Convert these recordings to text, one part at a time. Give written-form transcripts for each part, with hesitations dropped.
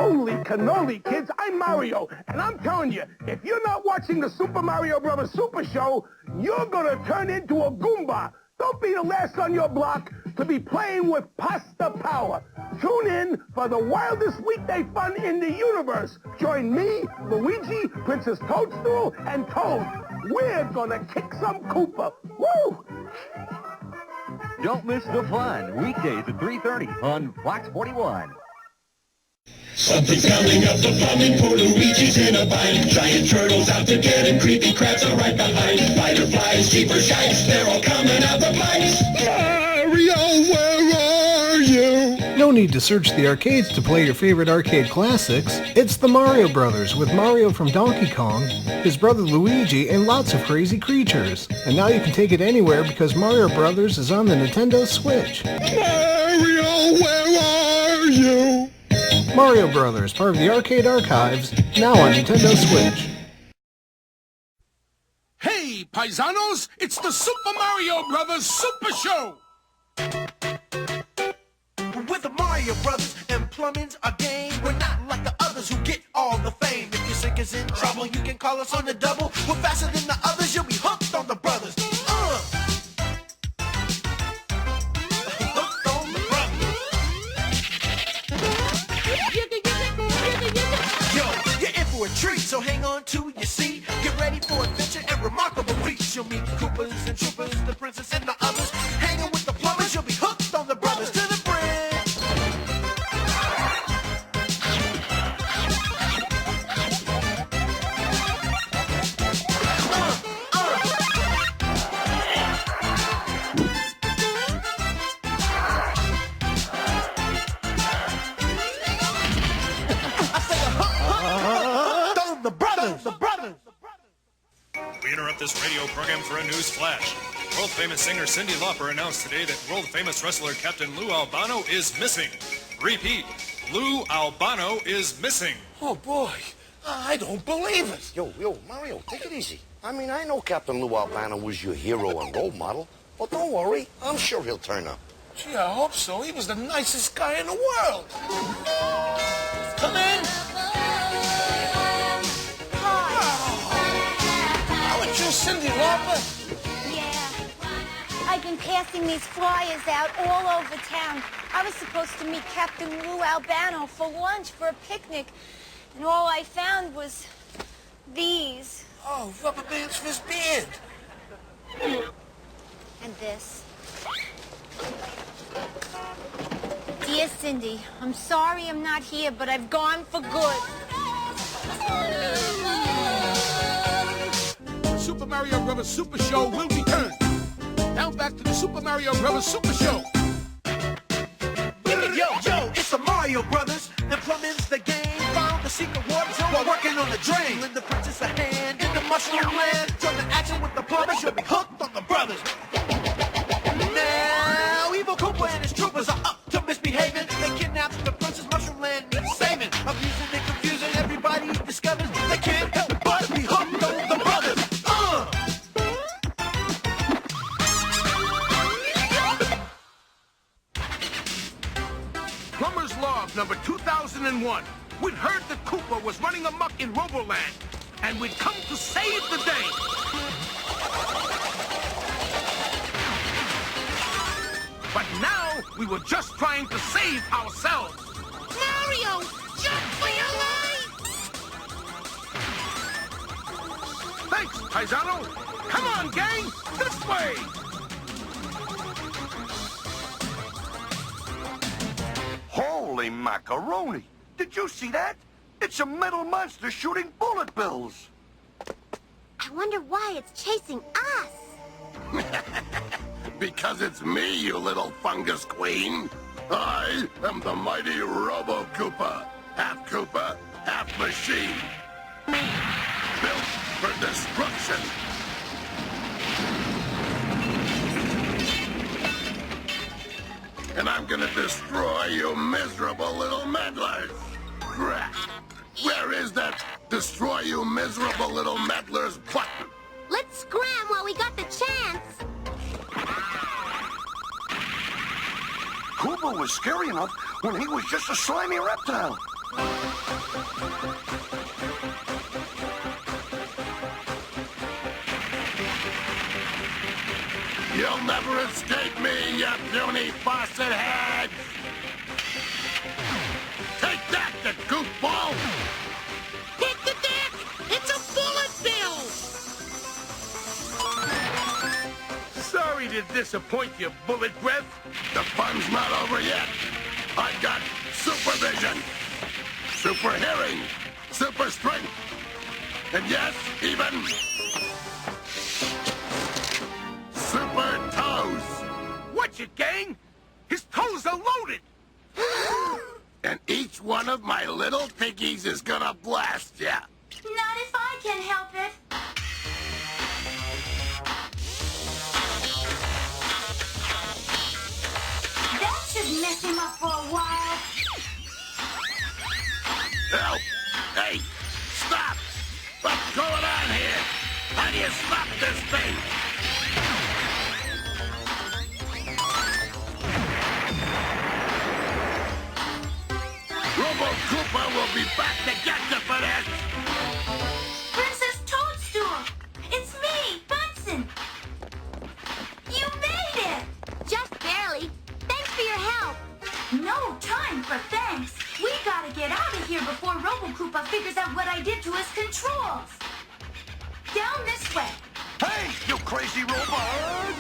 Holy cannoli, kids, I'm Mario, and I'm telling you, if you're not watching the Super Mario Bros. Super Show, you're gonna turn into a Goomba. Don't be the last on your block to be playing with pasta power. Tune in for the wildest weekday fun in the universe. Join me, Luigi, Princess Toadstool, and Toad. We're gonna kick some Koopa. Woo! Don't miss the fun. Weekdays at 3:30 on Fox 41. Something's coming up the plumbing for Luigi's in a bind. Giant turtles out to get him, creepy crabs are right behind. Fireflies, jeepers, shites, they're all coming out the pipes. Mario, where are you? No need to search the arcades to play your favorite arcade classics. It's the Mario Brothers with Mario from Donkey Kong, his brother Luigi, and lots of crazy creatures. And now you can take it anywhere because Mario Brothers is on the Nintendo Switch. Mario, where are you? Mario Brothers, part of the Arcade Archives, now on Nintendo Switch. Hey, paisanos, it's the Super Mario Brothers Super Show! With the Mario Brothers and plumbing's a game. We're not like the others who get all the fame. If your sink is in trouble, you can call us on the double. We're faster than the others, you'll be hooked on the brothers. Hooked on the brothers. Yo, you're in for a treat, so hang on to your seat. Get ready for adventure and remarkable feats. You'll meet Koopas and Troopers, the princess and the others. Hanging with the plumbers, you'll be hooked on the brothers to the bridge. We interrupt this radio program for a news flash. World-famous singer Cyndi Lauper announced today that world-famous wrestler Captain Lou Albano is missing. Repeat, Lou Albano is missing. Oh, boy. I don't believe it. Yo, Mario, take it easy. I mean, I know Captain Lou Albano was your hero and role model. But don't worry, I'm sure he'll turn up. Gee, I hope so. He was the nicest guy in the world. Come in. Cyndi Lauper? Yeah. I've been passing these flyers out all over town. I was supposed to meet Captain Lou Albano for lunch, for a picnic, and all I found was these. Oh, rubber bands for his beard. And this. Dear Cyndi, I'm sorry I'm not here, but I've gone for good. Super Mario Brothers Super Show will return. Now back to the Super Mario Brothers Super Show. Yo, it's the Mario Brothers, and plumbing's the game. Found the secret water zone while working on the drain. Lend the princess a hand in the mushroom land. Join the action with the plumbers, you'll be hooked on the brothers. Now, Evil Koopa and his troopers are up to misbehaving. They kidnapped the princess, mushroom land needs saving. Abusing and confusing, everybody discovers they can't help but be hooked on the brothers. Plumber's Log number 2001. We'd heard that Koopa was running amok in Roboland, and we'd come to save the day. But now, we were just trying to save ourselves. Mario, jump for your life! Thanks, Paisano. Come on, gang, this way! Holy macaroni! Did you see that? It's a metal monster shooting bullet bills. I wonder why it's chasing us. Because it's me, you little fungus queen. I am the mighty Robo Koopa. Half Koopa, half machine. Built for destruction. And I'm gonna destroy you miserable little meddlers. Crap. Where is that destroy you miserable little meddlers button? Let's scram while we got the chance. Koopa was scary enough when he was just a slimy reptile. You'll never escape me, you puny faucet head! Take that, the goofball! Hit the deck! It's a bullet bill! Sorry to disappoint you, Bullet Breath. The fun's not over yet. I've got supervision, super hearing, super strength, and yes, even super toes. Watch it, gang! His toes are loaded! And each one of my little piggies is gonna blast ya. Not if I can help it. That should mess him up for a while. Help! Hey, stop! What's going on here? How do you stop this thing? Robo Koopa will be back to get you for this! Princess Toadstool! It's me, Bunsen! You made it! Just barely. Thanks for your help. No time for thanks. We gotta get out of here before Robo Koopa figures out what I did to his controls. Down this way. Hey, you crazy robot!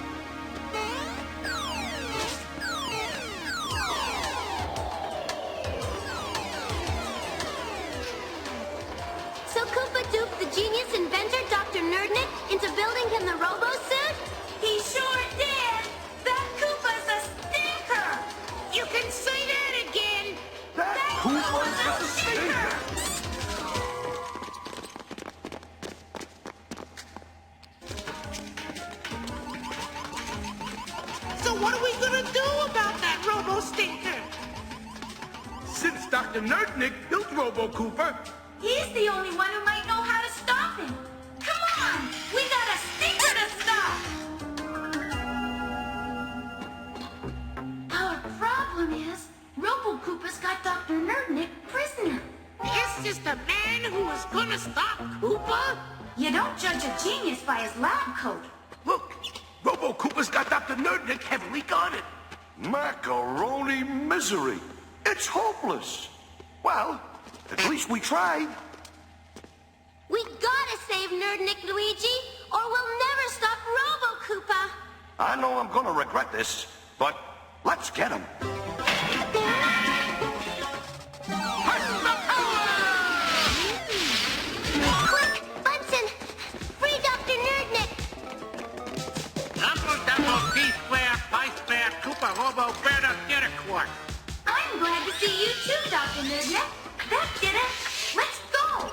So Koopa duped the genius inventor, Dr. Nerdnick, into building him the robo-suit? He sure did! That Koopa's a stinker! You can say that again! That Koopa's a stinker! So what are we gonna do about that robo-stinker? Since Dr. Nerdnick built Robo Koopa, He's the only one who might know how to stop him. Come on! We got a stinker to stop! Our problem is, Robo Koopa's got Dr. Nerdnick prisoner. Is this the man who is gonna stop Koopa? You don't judge a genius by his lab coat. look, Robo Koopa's got Dr. Nerdnick heavily guarded. Macaroni misery. It's hopeless. Well, at least we tried. We gotta save Nerdnick, Luigi, or we'll never stop Robo Koopa. I know I'm gonna regret this, but let's get him. Quick, Bunsen! Free Dr. Nerdnick! I'm glad to see you too, Dr. Nerdnick. That did it. Let's go!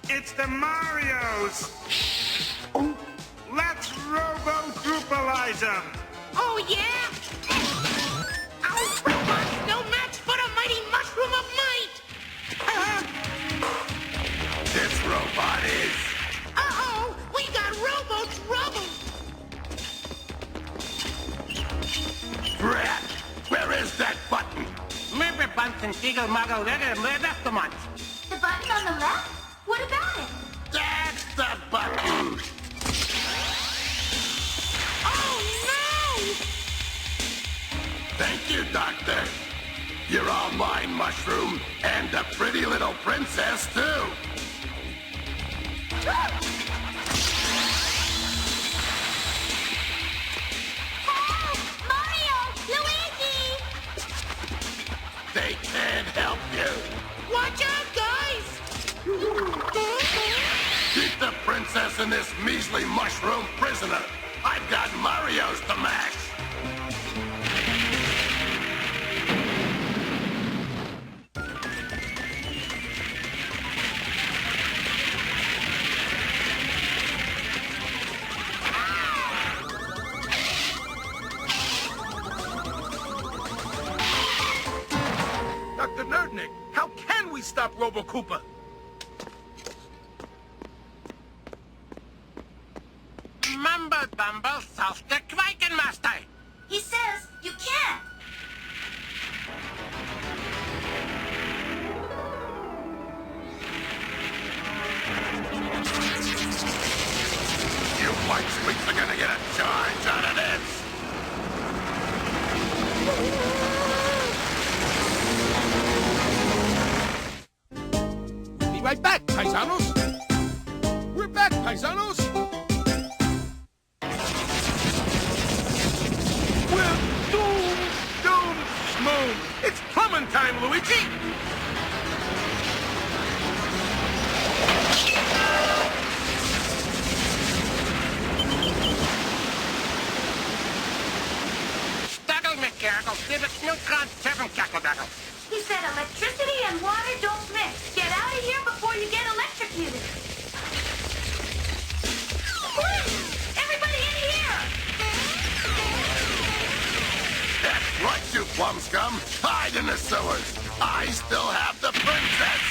It's the Marios! Let's robo-troopalize them! Oh, yeah? Our robot's no match for the mighty mushroom of might! This robot is... Uh-oh! We got robo-trouble! Brad, where is that button? The button on the left? What about it? That's the button! Oh, no! Thank you, Doctor. You're all mine, Mushroom, and the pretty little princess, too. Help! Mario! Luigi! They can't help you. Watch out, guys! Keep the princess and this measly mushroom prisoner. I've got Mario's to mash. Dr. Nerdnick, how can we stop Robo Koopa? Rumble Bumble solves the Quakenmaster. He says you can't. You white squeaks are gonna get a charge out of this. Be right back, paisanos. We're back, paisanos. We're doom, schmoom. It's plumbing time, Luigi. Staggle McGargle, Divot, Neutron, Seven Cackledackle. He said electricity and water don't mix. Get out of here before you get electrocuted. Please, everybody in here! That's right, you plum scum. Hide in the sewers. I still have the princess.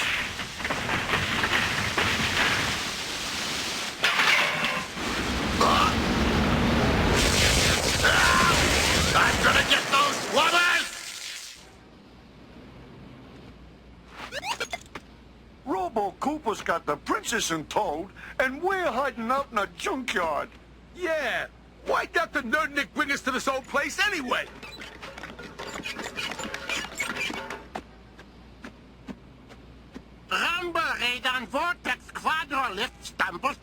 I'm gonna get those plumbers! Robo Cooper's got the princess in tow, and we're hiding out in a junkyard. Yeah, why'd Dr. Nerdnick bring us to this old place anyway? Rumble, Radon, Vortex, Quadrolift, Stumble.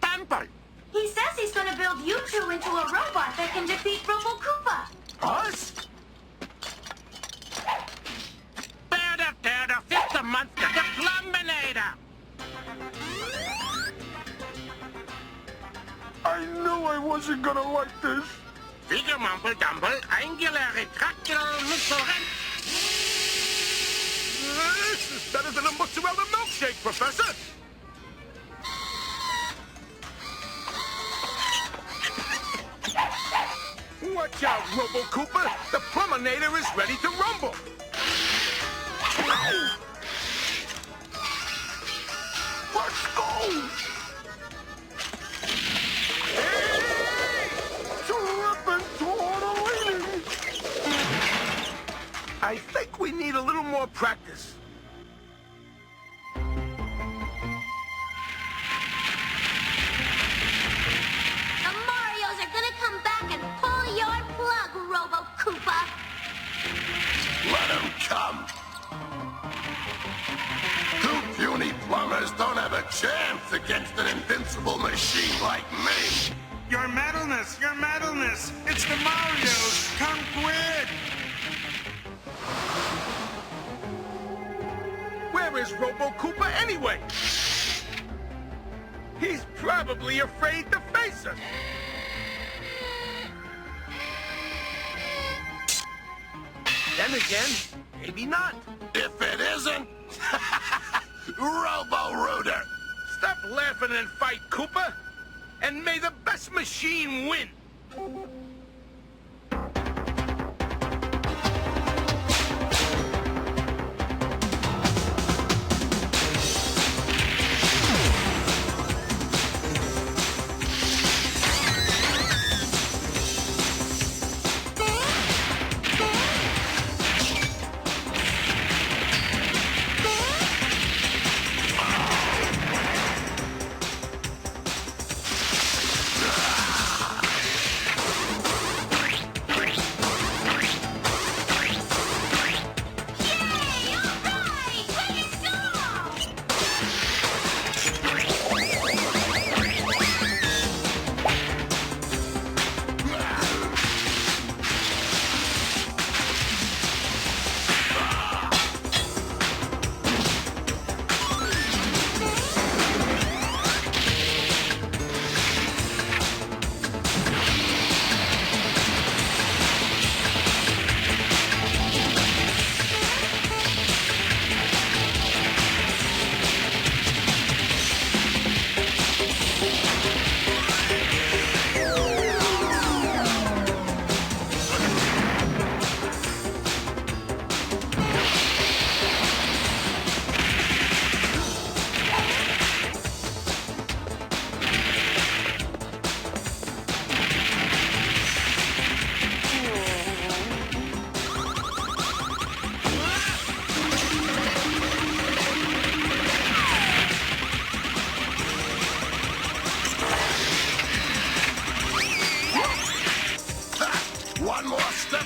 He says he's gonna build you two into a robot that can defeat Robo Koopa. Us? There, fifth the monster, the Plumbinator! I knew I wasn't gonna like this. Figure mumble dumble, angular retractile missile wrench. This is better than a mozzarella milkshake, Professor! Watch out, Robo Cooper! The Plumbinator is ready to rumble! Let's go! I think we need a little more practice. The Marios are gonna come back and pull your plug, Robo Koopa. Let them come. Two puny plumbers don't have a chance against an invincible machine like me. Your metalness! It's the Marios! Come quick! Where is Robo Koopa anyway? He's probably afraid to face us. Then again, maybe not. If it isn't, Robo-Rooter. Stop laughing and fight, Koopa. And may the best machine win.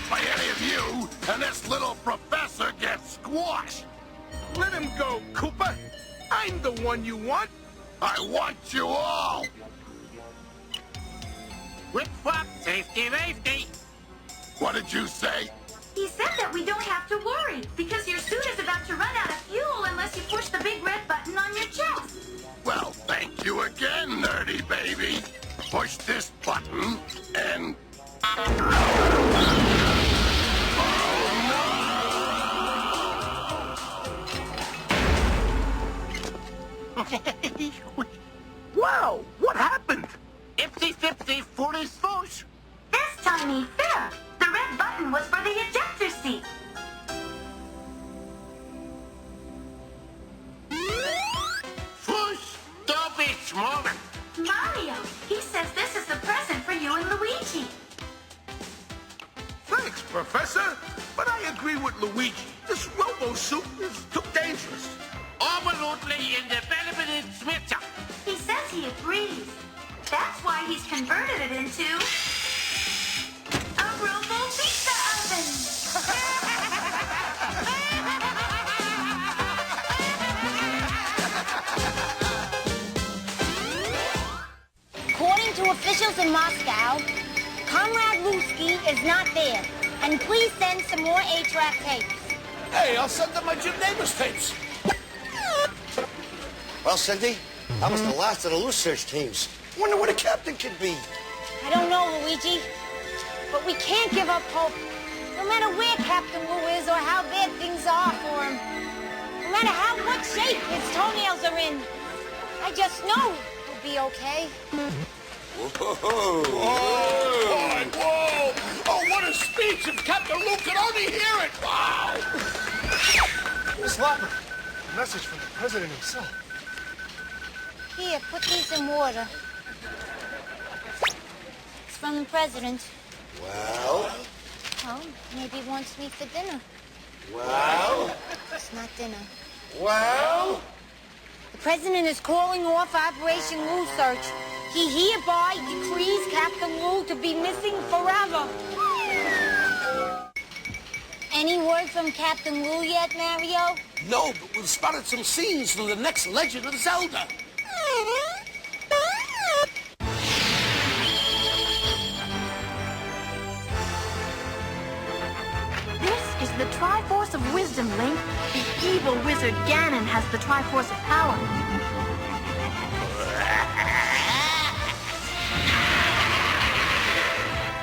by any of you, and this little professor gets squashed. Let him go, Koopa. I'm the one you want. I want you all. Whip flop, safety, safety. What did you say? He said that we don't have to worry, because your suit is about to run out of fuel unless you push the big red button on your chest. Well, thank you again, nerdy baby. Push this button, and... Wow, what happened? Ipsy-fipsy, foolish-foosh. This time he fair. The red button was for the ejector seat. Foosh, don't be smaller. Mario, he says this is a present for you and Luigi. Thanks, Professor. But I agree with Luigi. This robo-suit is too dangerous. Absolutely independent switcher. He says he agrees. That's why he's converted it into a robo pizza oven. According to officials in Moscow, Comrade Lusky is not there. And please send some more 8-track tapes. Hey, I'll send them my Jim Neighbors tapes. Well, Cindy, that was the last of the loose search teams. Wonder where the captain could be. I don't know, Luigi, but we can't give up hope. No matter where Captain Lou is or how bad things are for him. No matter what shape his toenails are in. I just know he'll be okay. Whoa! Whoa! Oh, what a speech! If Captain Lou could only hear it! Wow! Miss Lopper, a message from the president himself. Here, put these in water. It's from the president. Well? Oh, maybe he wants me for dinner. Well? It's not dinner. Well? The president is calling off Operation Lou Search. He hereby decrees Captain Lou to be missing forever. Any word from Captain Lou yet, Mario? No, but we've spotted some scenes from the next Legend of Zelda. This is the Triforce of Wisdom, Link. The evil wizard Ganon has the Triforce of Power.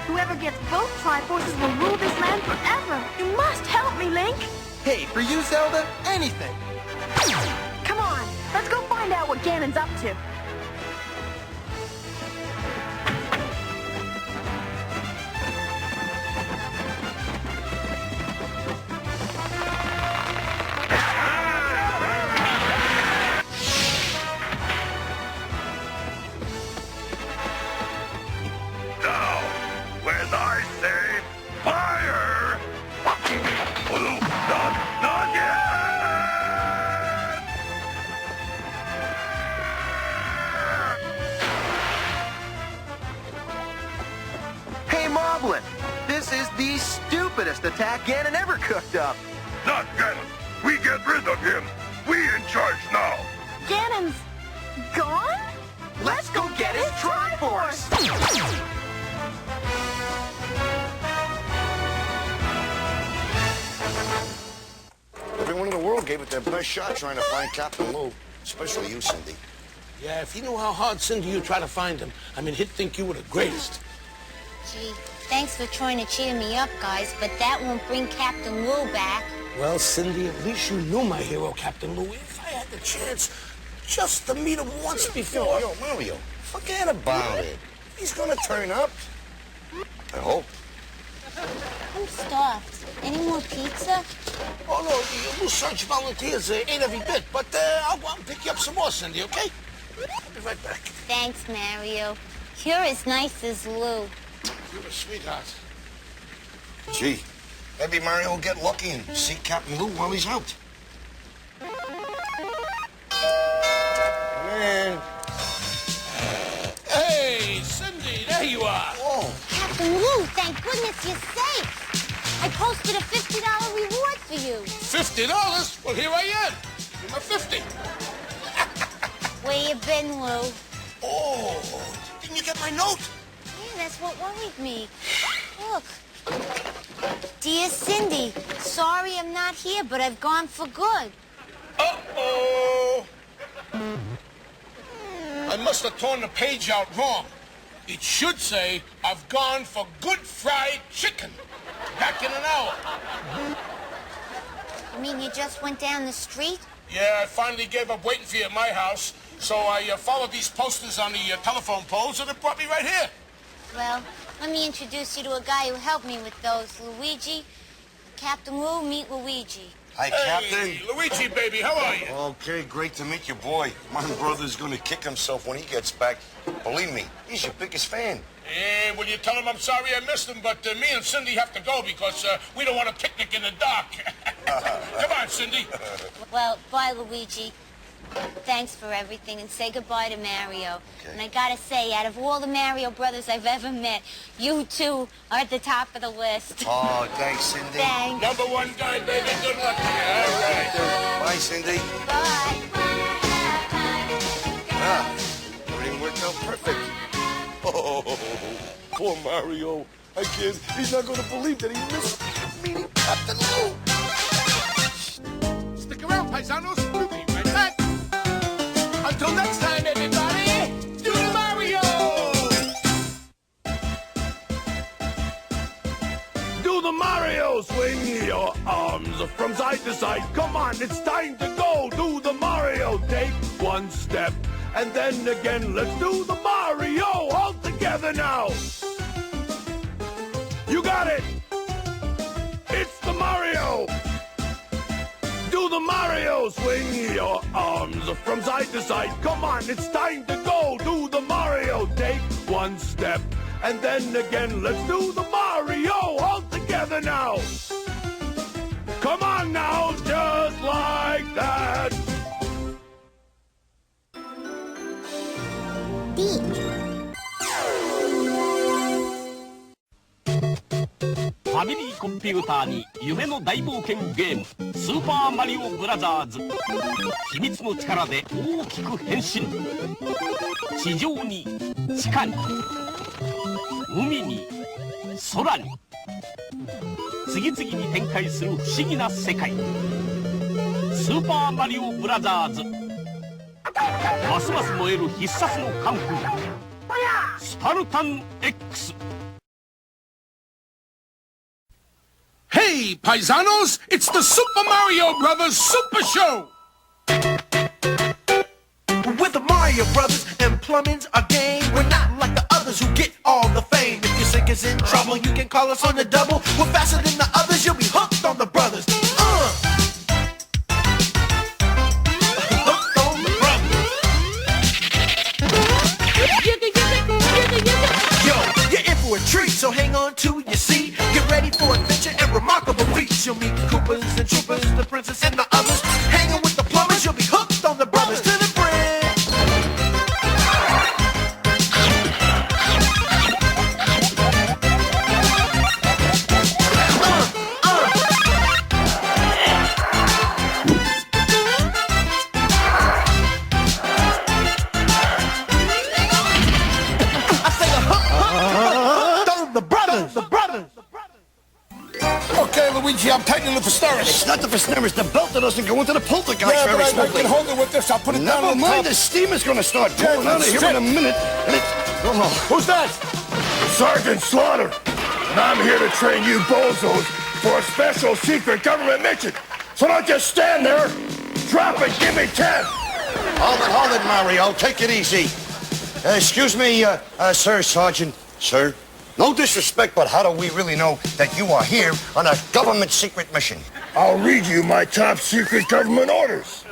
Whoever gets both Triforces will rule this land forever. You must help me, Link. Hey, for you, Zelda, anything. Come on, let's go find out what Ganon's up to. Now, when I say fire! Oh, not yet! Hey, Moblin, this is the stupidest attack Ganon ever cooked up. Not Ganon. We get rid of him. We in charge now. Ganon's gone? Let's go get his Triforce! Everyone in the world gave it their best shot trying to find Captain Lou. Especially you, Cindy. Yeah, if he knew how hard, Cindy, you try to find him, I mean, he'd think you were the greatest. Gee, thanks for trying to cheer me up, guys, but that won't bring Captain Lou back. Well, Cindy, at least you knew my hero, Captain Lou. If I had the chance just to meet him once before... Yo, Mario, forget about it. He's gonna turn up. I hope. I'm starved. Any more pizza? Oh, no, the loose search volunteers ain't every bit, but I'll go out and pick you up some more, Cindy, okay? I'll be right back. Thanks, Mario. You're as nice as Lou. You're a sweetheart. Gee, maybe Mario will get lucky and see Captain Lou while he's out. Man. Hey, Cindy, there you are. Oh. Captain Lou, thank goodness you're safe. I posted a $50 reward for you. $50? Well, here I am. Give me 50. Where you been, Lou? Oh, didn't you get my note? Yeah, that's what worried me. Look. Dear Cindy, sorry I'm not here, but I've gone for good. Uh-oh. I must have torn the page out wrong. It should say, I've gone for good fried chicken. Back in an hour. You mean you just went down the street? Yeah, I finally gave up waiting for you at my house, so I followed these posters on the telephone poles, and it brought me right here. Well, let me introduce you to a guy who helped me with those. Luigi. Captain Lou, meet Luigi. Hi, Captain. Hey, Luigi, baby, how are you? Okay, great to meet you, boy. My brother's gonna kick himself when he gets back. Believe me, he's your biggest fan. Hey, will you tell him I'm sorry I missed him, but me and Cindy have to go because we don't want a picnic in the dark. Come on, Cindy. Well, bye, Luigi. Thanks for everything, and say goodbye to Mario. Okay. And I gotta say, out of all the Mario brothers I've ever met, you two are at the top of the list. Oh, thanks, Cindy. Thanks. Number one guy, baby. Good luck to you. All right. Bye, Cindy. Bye. Ah, everything worked out perfect. Oh, poor Mario. I can't. He's not going to believe that he missed meeting Captain Lou. Stick around, paisanos. We'll be right back. Until next time, everybody, do the Mario! Do the Mario! Swing your arms from side to side. Come on, it's time to go. Do the Mario. Take one step, and then again. Let's do the Mario all together now. You got it. It's the Mario. Do the Mario. Swing your arms from side to side. Come on, it's time to go. Do the Mario. Take one step, and then again. Let's do the Mario all together now. Come on now, just like that.ファミリーコンピューターに夢の大冒険ゲームスーパーマリオブラザーズ。秘密の力で大きく変身。地上に地下に海に空に次々に展開する不思議な世界。スーパーマリオブラザーズ。ますます燃える必殺のカンフースパルタン X。Hey, paisanos, it's the Super Mario Brothers Super Show! We're the Mario Brothers, and plumbing's our game. We're not like the others who get all the fame. If your sink is in trouble, you can call us on the double. We're faster than the others, you'll be hooked on the brothers. Hooked on the brothers. Yo, you're in for a treat, so hang on to your seat. Get ready for adventure and remarkable feats. You'll meet Koopas and Troopas, the princess and the others. Hanging with the plumbers, you'll be hooked on the brothers to the bridge. I say hooked on the brothers, the brothers. Okay, Luigi, I'm tightening the Fisteris. It's not the Fisteris. The belt that doesn't go into the poltergeist Yeah, very but I smoothly. can hold it with this. I'll put it down Never on top. mind, the steam is going to start pouring out of here in a minute. And it's... Oh. Who's that? Sergeant Slaughter. And I'm here to train you bozos for a special secret government mission. So don't just stand there. Drop it. Give me 10. Hold it, Mario. Take it easy. Excuse me, sir, Sergeant. Sir? No disrespect, but how do we really know that you are here on a government secret mission? I'll read you my top secret government orders.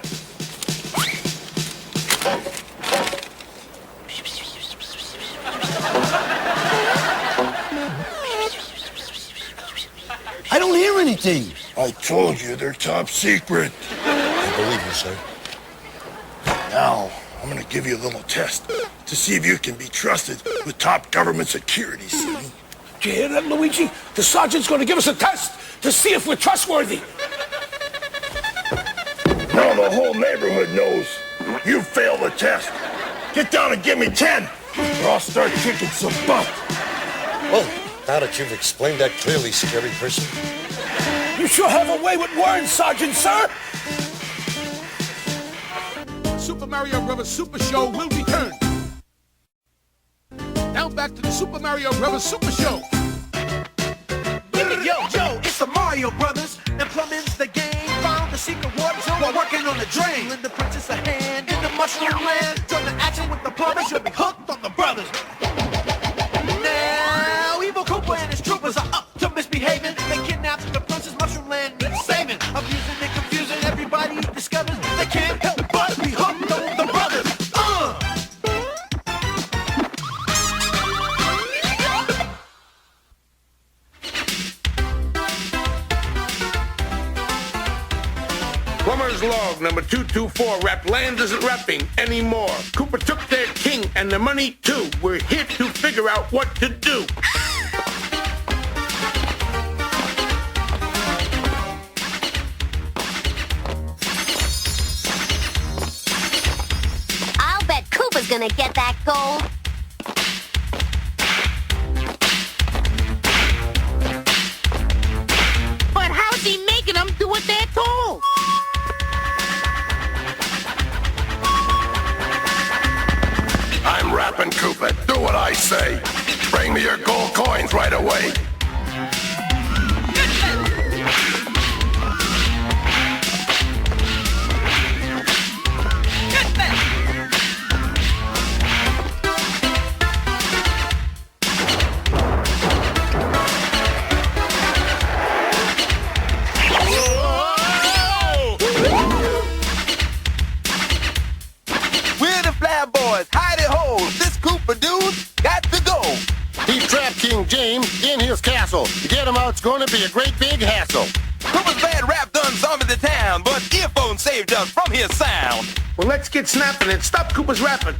I don't hear anything. I told you they're top secret. I believe you, sir. Now, I'm gonna give you a little test to see if you can be trusted with top government security, Sonny. Did you hear that, Luigi? The sergeant's going to give us a test. to see if we're trustworthy. Now the whole neighborhood knows you failed the test. Get down and give me 10, or I'll start kicking some butt. Well, now that you've explained that clearly, scary person. You sure have a way with words, Sergeant, sir. Super Mario Bros. Super Show will return. Now back to the Super Mario Bros. Super Show. Yo, it's the Mario Brothers, and plumbing's the game. Found the secret warp zone while working on the drain. Lend the princess a hand in the mushroom land. Join the action with the plumbers, you'll be hooked on the brothers. Now, Evil Koopa and his troopers are up to misbehaving. They kidnapped the princess, mushroom land needs saving. Abusing and confusing, everybody discovers they can't help but be hooked on the brothers. Plumber's log number 224. Rapland isn't rapping anymore. Koopa took their king and the money too. We're here to figure out what to do. I'll bet Koopa's gonna get that gold. But how's he making them do what they're told? I'm rapping Koopa. Do what I say. Bring me your gold coins right away. We're the Flat Boys, hidey ho. This Koopa dude got to go. He trapped King James in his castle. To get him out, it's going to be a great big hassle. Koopa's bad rap done zombie the town, but earphones saved us from his sound. Well, let's get snapping and stop Koopa's rapping.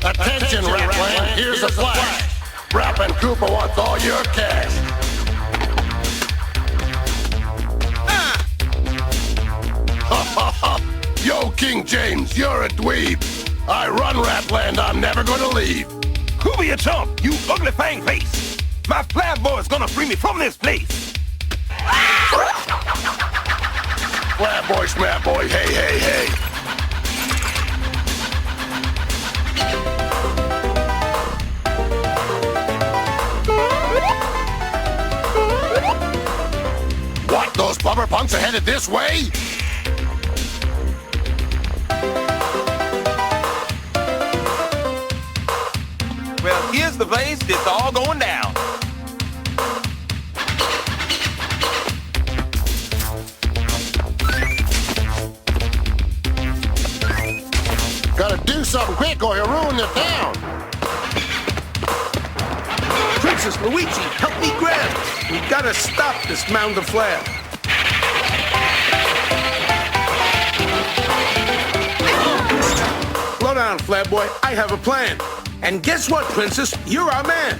Attention, Rapland. Here's a flash. Rapping Koopa wants all your cash. Yo, King James, you're a dweeb. I run Rapland, I'm never gonna leave. Koopa, you chump, you ugly fang face. My Flat Boy's gonna free me from this place. Flat boy, smat boy, hey, hey, hey. What, those blubber punks are headed this way? Well, here's the place it's all going down. Gotta do something quick or you'll ruin the town. Princess Luigi, help me grab. We gotta stop this mound of flab. Slow down, Flab Boy. I have a plan. And guess what, Princess? You're our man.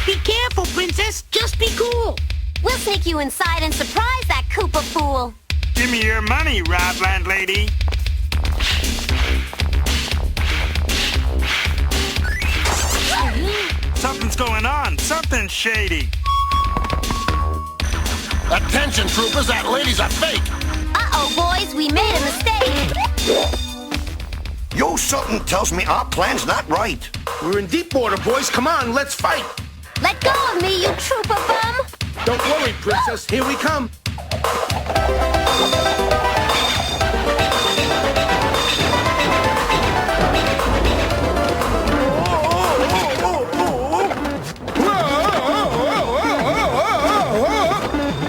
Be careful, Princess. Just be cool. We'll take you inside and surprise that Koopa fool. Give me your money, Rapland lady. Something's going on. Something shady. Attention, troopers, that lady's a fake. Uh-oh, boys, we made a mistake. Yo, something tells me our plan's not right. We're in deep water, boys. Come on, let's fight. Let go of me, you trooper bum. Don't worry, Princess. Here we come.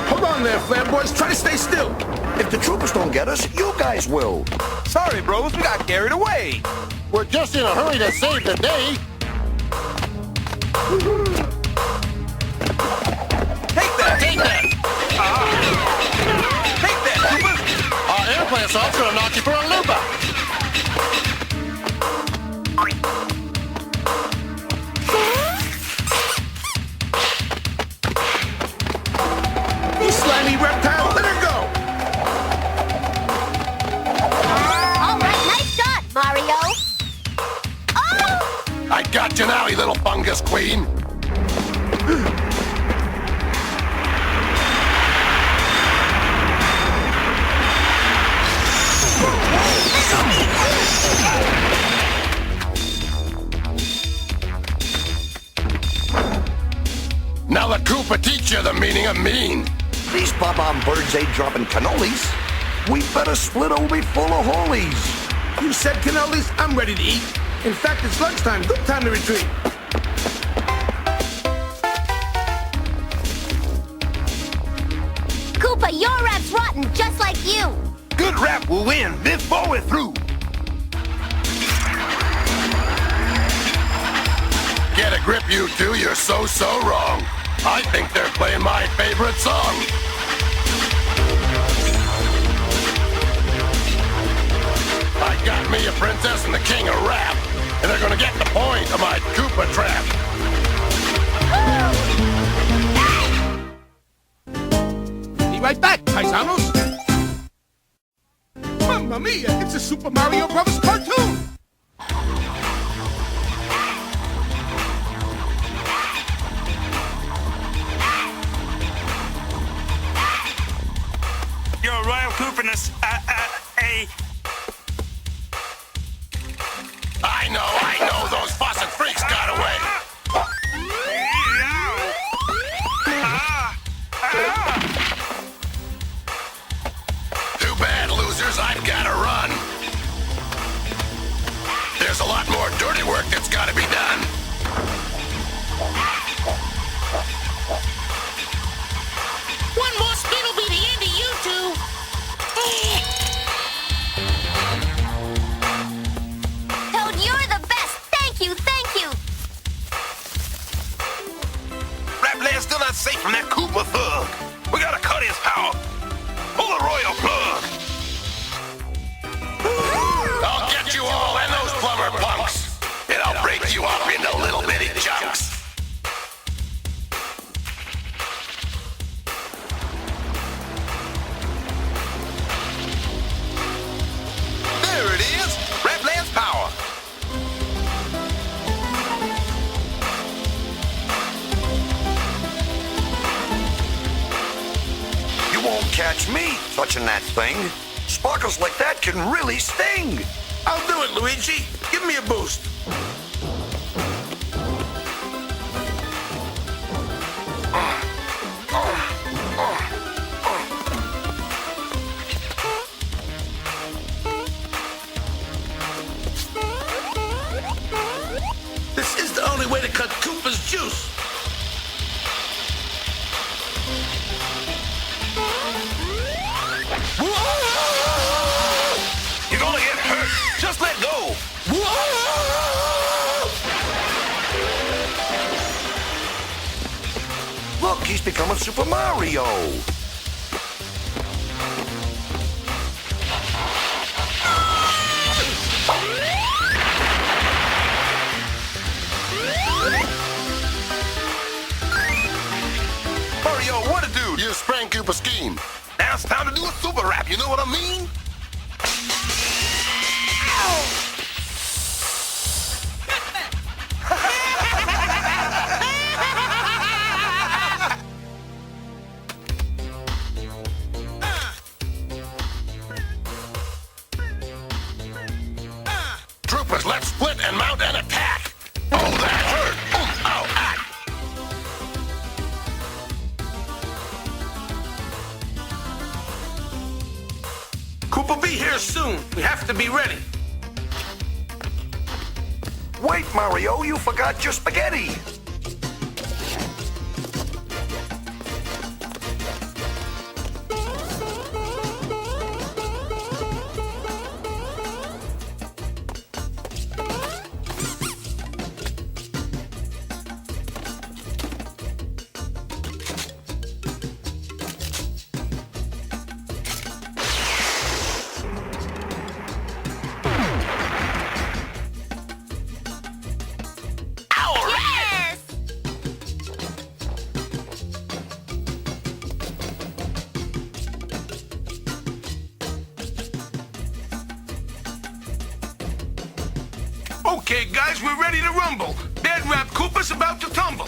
Hold on there, Flare Boys. Try to stay still. If the troopers don't get us, you guys will. Sorry, bros, we got carried away. We're just in a hurry to save the day. Take that! Take that! Take that, Koopa! Our airplane assault's gonna knock you for a loop. You slimy reptile, let her go! All right, nice shot, Mario. Oh! I got you now, you little fungus queen. Now the Koopa teach you the meaning of mean. These pop-on birds ain't dropping cannolis. We better split or we'll be full of holies. You said cannolis, I'm ready to eat. In fact, it's lunchtime. Good time to retreat. Koopa, your rap's rotten, just like you. Good rap will win before we're through. Get a grip, you two. You're so wrong. I think they're playing my favorite song. I got me a princess and the king of rap, and they're gonna get the point of my Koopa trap. Be right back, paisanos. Mamma mia, it's a Super Mario Brothers cartoon. Your Royal Koopaness, I know, those faucet freaks got away. Too bad, losers, I've gotta run. There's a lot more dirty work that's gotta be done. One more spin will be the end of you two. Toad, you're the best. Thank you, thank you. Rapland's still not safe from that Koopa thug. We gotta cut his power. Pull the royal plug. I'll get you all and those plumber punks, and I'll break you up into little bitty chunks. There it is. Rapland's power. You won't catch me touching that thing. Sparkles like that can really sting. I'll do it, Luigi. Give me a boost. This is the only way to cut Koopa's juice. You're gonna get hurt. Just let go. Look, he's becoming Super Mario. Mario, what a dude. You sprang Koopa scheme. Now it's time to do a super rap, you know what I mean? Troopers, let's split and mount an attack. Oh, that hurt. Ow, ah. Koopa be here soon. We have to be ready. Wait, Mario, you forgot your spaghetti. Okay, guys, we're ready to rumble. Bad Rap Koopa's about to tumble.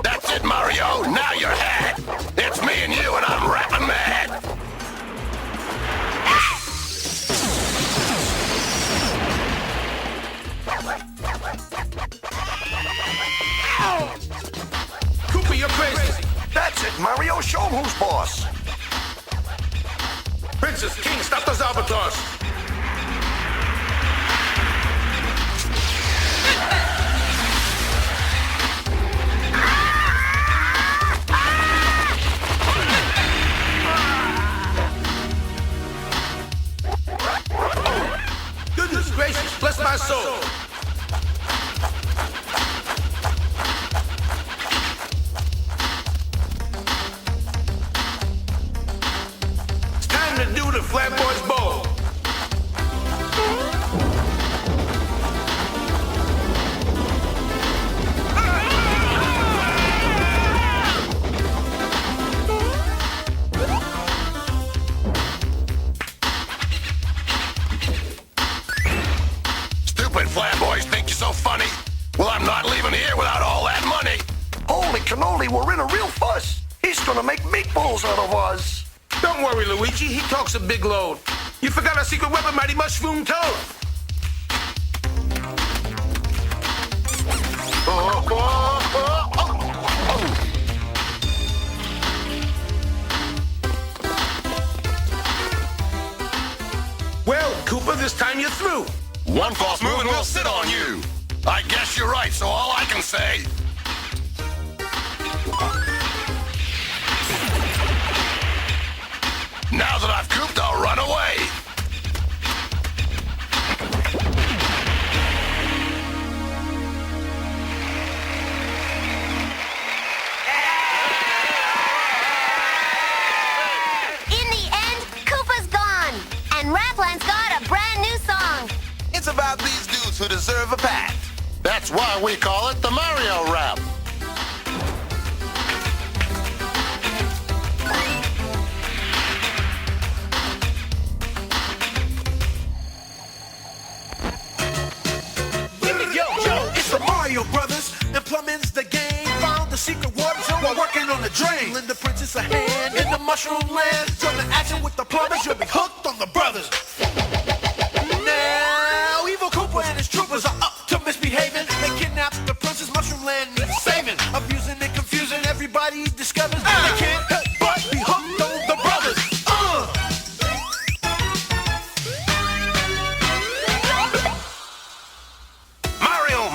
That's it, Mario. Now you're had. It's me and you, and I'm rapping mad. Koopa, you're crazy. That's it, Mario. Show him who's boss. Princess, King, stop those albatross. Goodness gracious, bless my soul. It's time to do the Flatboys Bowl. Stupid flatboys think you're so funny. Well, I'm not leaving here without all that money. Holy cannoli, we're in a real fuss. He's gonna make meatballs out of us. Don't worry, Luigi. He talks a big load. You forgot our secret weapon, Mighty Mushroom Toad. Well, Koopa, this time you're through. One false move and we'll sit on you. I guess you're right, so all I can say... Now that I've cooped, I'll run away. In the end, Koopa's gone, and Rapland's got a brand new song. It's about these dudes who deserve a pat. That's why we call it the Mario Rap. It's the Mario Brothers, and plumbing's the game. Found the secret water zone while working on the drain. Lend the princess a hand in the mushroom land. Join the action with the plumbers, you'll be hooked on the brothers. Now, Evil Koopa and his troopers are up to misbehaving. They kidnapped the princess, mushroom land needs saving. Abusing and confusing, everybody discovers they can't help but be hooked on the brothers.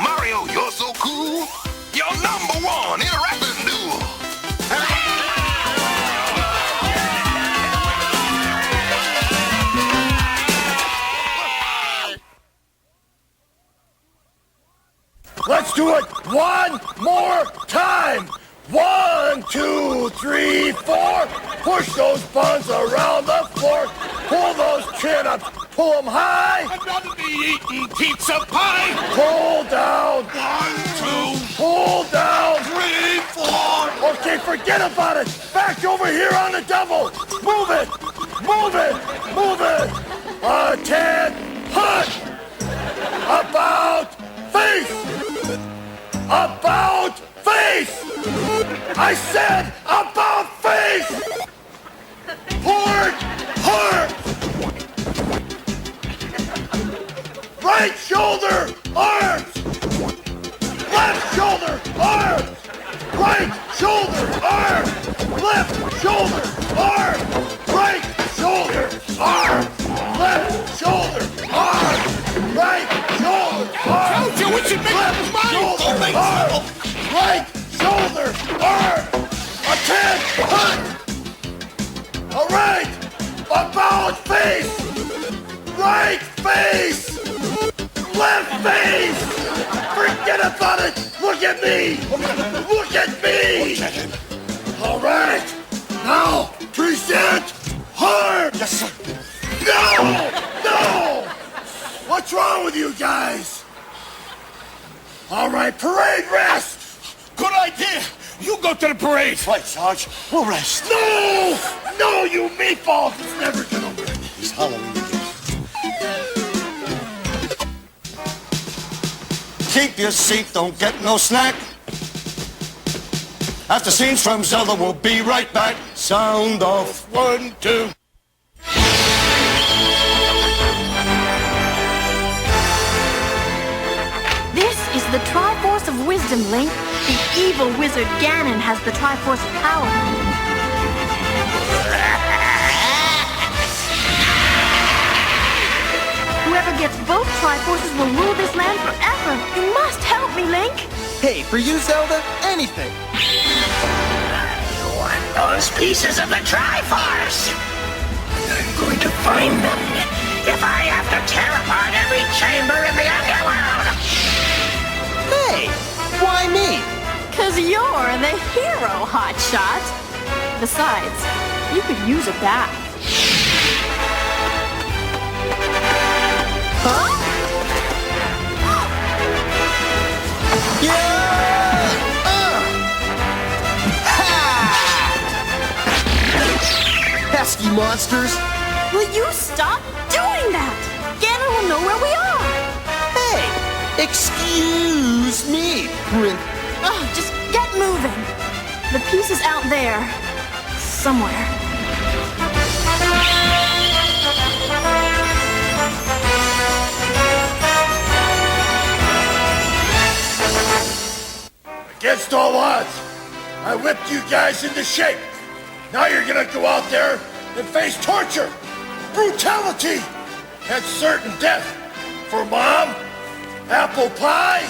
Mario, you're so cool. You're #1 interactive duel. Let's do it one more time. 1, 2, 3, 4. Push those buns around the floor. Pull those chin-ups. Pull them high. I'd rather be eating pizza pie. Pull down. 1, 2, Pull down. 3, 4. Okay, forget about it. Back over here on the double. Move it. Move it. Move it. 10. Hunt. About face. About face. I said about face. Hard. Hard. Right shoulder. Arms. Left shoulder. Arms. Right shoulder. Arms. Left shoulder. Arms. Right shoulder. Arms. Left shoulder. Arms. Right shoulder. Arms. Told you we should make Left up his mind. shoulder. Arms. Right shoulder. Arms. A 10. Hunt. All right. About face. Right face. Left face. Forget about it. Look at me. Look at me. All right. Now present hard. Yes, sir. No. No. What's wrong with you guys? All right, parade rest. Good idea. You go to the parade. Right, Sarge. We'll rest. No! No, you meatballs! It's never gonna win. He's Halloween again. Keep your seat, don't get no snack. After scenes from Zelda, we'll be right back. Sound off. 1, 2. This is the Triforce of Wisdom, Link. The evil wizard Ganon has the Triforce of Power. Whoever gets both Triforces will rule this land forever. You must help me, Link. Hey, for you, Zelda, anything. I want those pieces of the Triforce. I'm going to find them if I have to tear apart every chamber in the underworld. Hey, why me? 'Cause you're the hero, Hotshot. Besides, you could use a bath. Huh? Yeah! Ha! Pesky monsters! Will you stop doing that? Ganon will know where we are. Hey, excuse me, Prince. Oh, just get moving. The piece is out there. Somewhere. Against all odds, I whipped you guys into shape. Now you're gonna go out there and face torture, brutality, and certain death for Mom, apple pie,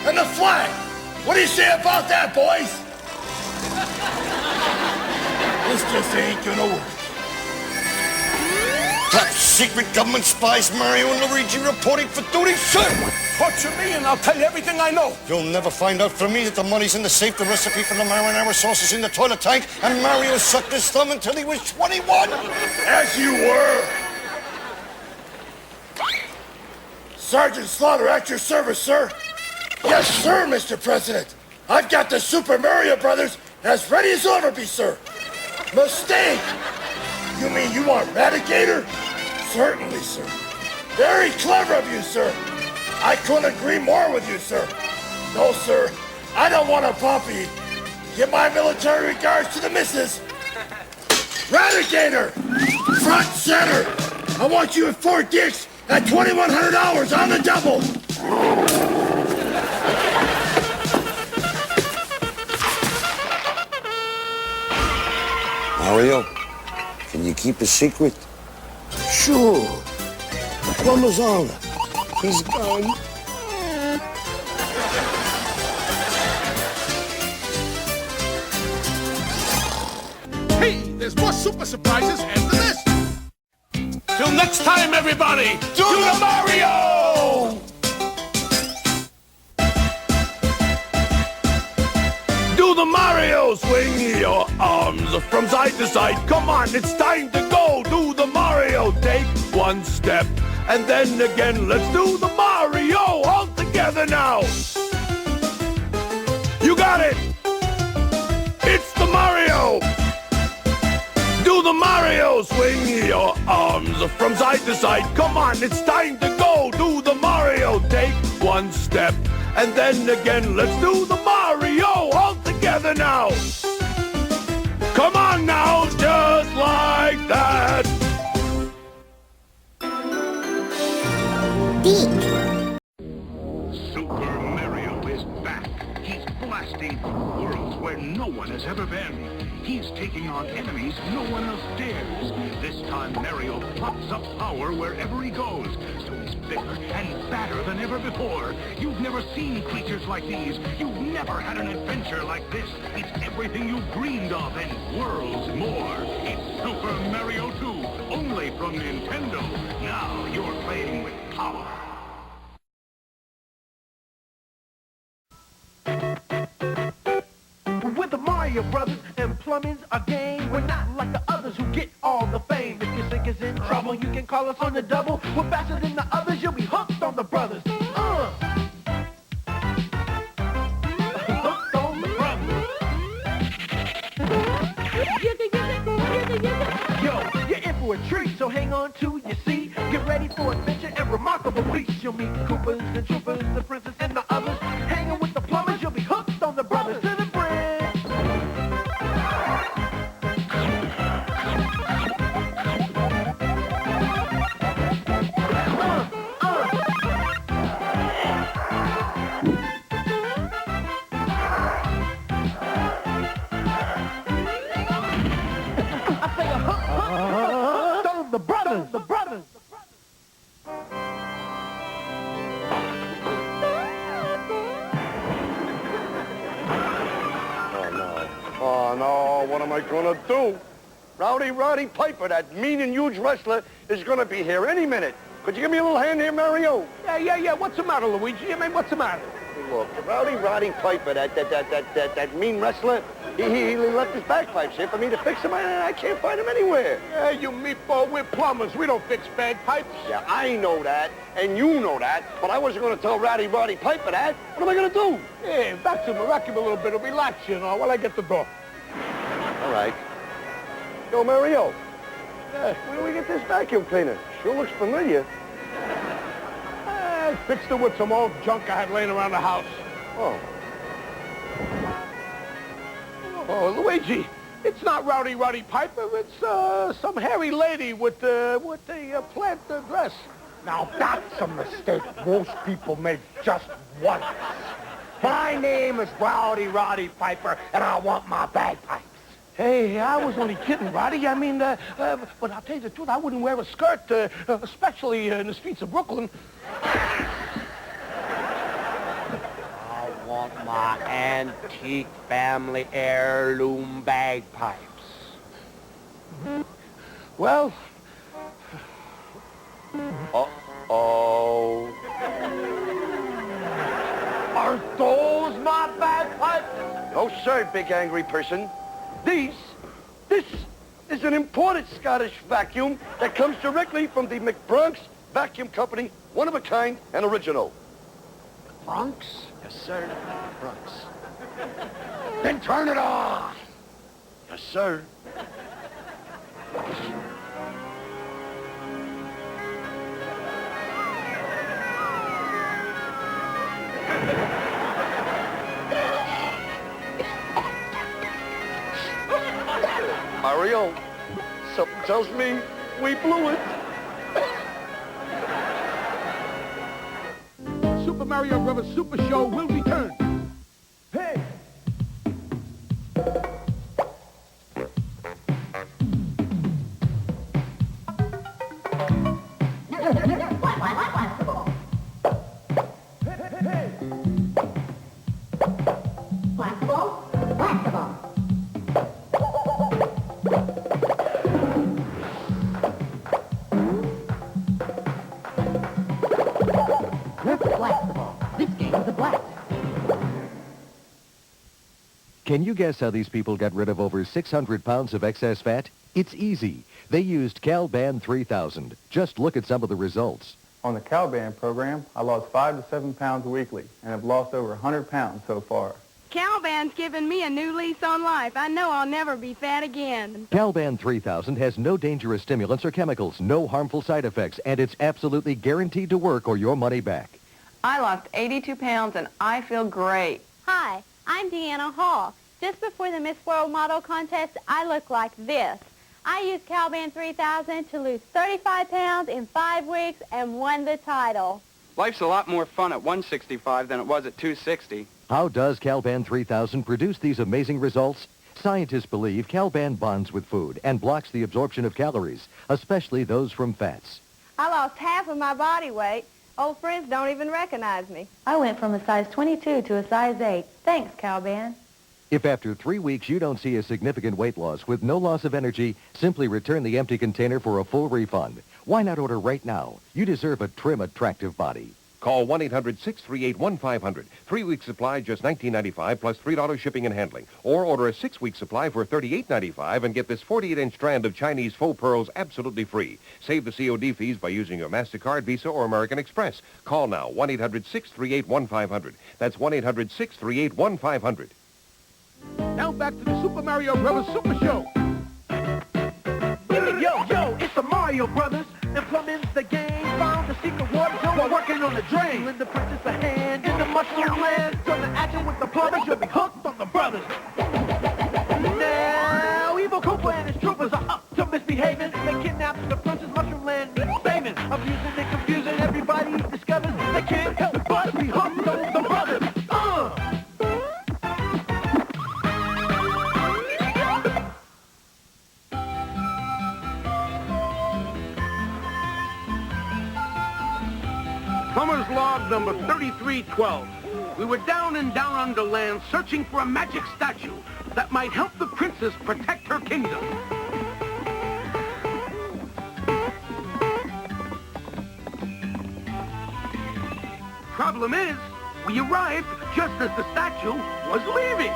and the flag. What do you say about that, boys? This just ain't gonna work. Top secret government spies Mario and Luigi reporting for duty, sir! Torture me and I'll tell you everything I know. You'll never find out from me that the money's in the safe, the recipe for the marinara sauce is in the toilet tank, and Mario sucked his thumb until he was 21! As you were. Sergeant Slaughter, at your service, sir. Yes, sir, Mr. President. I've got the Super Mario Brothers as ready as you'll ever be, sir. Mistake! You mean you want Radicator? Certainly, sir. Very clever of you, sir. I couldn't agree more with you, sir. No, sir. I don't want a puppy. Give my military regards to the missus. Radicator! Front center! I want you at Fort Dix at $2,100 on the double! Mario, can you keep a secret? Sure. Ramazan, he's gone. Hey, there's more super surprises in the list. Till next time, everybody, do the Mario! Do the Mario! Swing your arms from side to side. Come on, it's time to go. Do the Mario. Take one step and then again. Let's do the Mario all together now. You got it. It's the Mario. Do the Mario. Swing your arms from side to side. Come on, it's time to go. Do the Mario. Take one step and then again. Let's do the Mario all together now. Come on now, just like that. Super Mario is back. He's blasting worlds where no one has ever been. He's taking on enemies no one else dares. This time Mario pops up power wherever he goes. So he's bigger and badder than ever before. You've never seen creatures like these. You've never had an adventure like this. It's everything you've dreamed of and worlds more. It's Super Mario 2, only from Nintendo. Now you're playing with power. With the Mario Brothers and plumbing's a game. We're not like the others who get all the fame. If your sink is in trouble, you can call us on the double. We're faster than the others, you'll be hooked Yo, you're in for a treat, so hang on to your seat. Get ready for adventure and remarkable feats. You'll meet Koopas and Troopers, the princess and the others. Hanging with the plumbers, you'll be hooked on the brothers to the bridge. The brothers. Oh, no, what am I gonna do? Rowdy Roddy Piper, that mean and huge wrestler, is gonna be here any minute. Could you give me a little hand here, Mario? Yeah. What's the matter, Luigi? I mean, what's the matter? Look, Rowdy Roddy Piper, that mean wrestler, he left his bagpipes here for me to fix them, and I can't find them anywhere. Yeah, you meatball, we're plumbers. We don't fix bagpipes. Yeah, I know that, and you know that, but I wasn't going to tell Rowdy Roddy Piper that. What am I going to do? Hey, back to him, rock him a little bit. Relax, you know, while I get the door. All right. Yo, Mario, where do we get this vacuum cleaner? Sure looks familiar. I fixed it with some old junk I had laying around the house. Oh, Luigi, it's not Rowdy Roddy Piper. It's some hairy lady with a plant dress. Now, that's a mistake most people make just once. My name is Rowdy Roddy Piper, and I want my bagpipes. Hey, I was only kidding, Roddy. I mean, but I'll tell you the truth, I wouldn't wear a skirt, especially in the streets of Brooklyn. I want my antique family heirloom bagpipes. Well... Uh-oh. Aren't those my bagpipes? No, sir, big angry person. This is an imported Scottish vacuum that comes directly from the McBronx Vacuum Company, one of a kind and original. Bronx? Yes, sir, Bronx. Then turn it on. Yes, sir. Mario, something tells me we blew it. Super Mario Brothers Super Show will return. Hey! Can you guess how these people got rid of over 600 pounds of excess fat? It's easy. They used Calban 3000. Just look at some of the results. On the Calban program, I lost 5 to 7 pounds weekly and have lost over 100 pounds so far. Calban's given me a new lease on life. I know I'll never be fat again. Calban 3000 has no dangerous stimulants or chemicals, no harmful side effects, and it's absolutely guaranteed to work or your money back. I lost 82 pounds and I feel great. Hi, I'm Deanna Hall. Just before the Miss World Model Contest, I look like this. I used Calban 3000 to lose 35 pounds in 5 weeks and won the title. Life's a lot more fun at 165 than it was at 260. How does Calban 3000 produce these amazing results? Scientists believe Calban bonds with food and blocks the absorption of calories, especially those from fats. I lost half of my body weight. Old friends don't even recognize me. I went from a size 22 to a size 8. Thanks, Calban. If after 3 weeks you don't see a significant weight loss with no loss of energy, simply return the empty container for a full refund. Why not order right now? You deserve a trim, attractive body. Call 1-800-638-1500. 3-week supply, just $19.95 plus $3 shipping and handling. Or order a 6-week supply for $38.95 and get this 48-inch strand of Chinese faux pearls absolutely free. Save the COD fees by using your MasterCard, Visa, or American Express. Call now, 1-800-638-1500. That's 1-800-638-1500. Now back to the Super Mario Brothers Super Show. Mario Brothers, and plumbing's the game. Found the secret water zone while working on the drain. Lend the princess a hand in the mushroom land. Join the action with the plumbers, you'll be hooked on the brothers. Now, Evil Koopa and his troopers are up to misbehaving. They kidnapped the princess, mushroom land needs saving. Abusing and confusing, everybody discovers they can't help but be hooked on the brothers. Plumber's log number 3312. We were down in Down Under Land searching for a magic statue that might help the princess protect her kingdom. Problem is, we arrived just as the statue was leaving.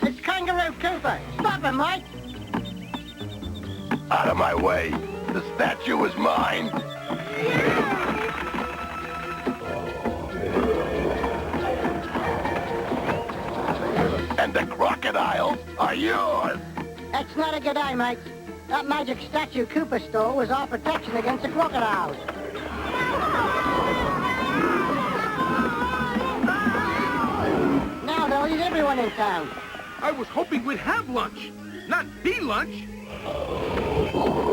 It's Kangaroo Koopa. Stop him, Mike. Out of my way. The statue is mine. And the crocodiles are yours. That's not a good eye, Mike. That magic statue Koopa stole was our protection against the crocodiles. Now they'll eat everyone in town. I was hoping we'd have lunch, not be lunch.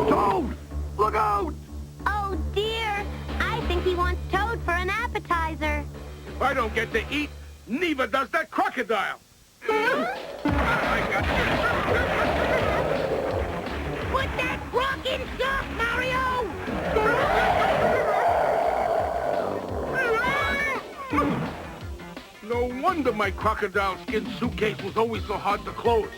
Toad! Look out! Oh, dear. I think he wants Toad for an appetizer. If I don't get to eat, neither does that crocodile. I got Put that croc in stuff, Mario! No wonder my crocodile skin suitcase was always so hard to close.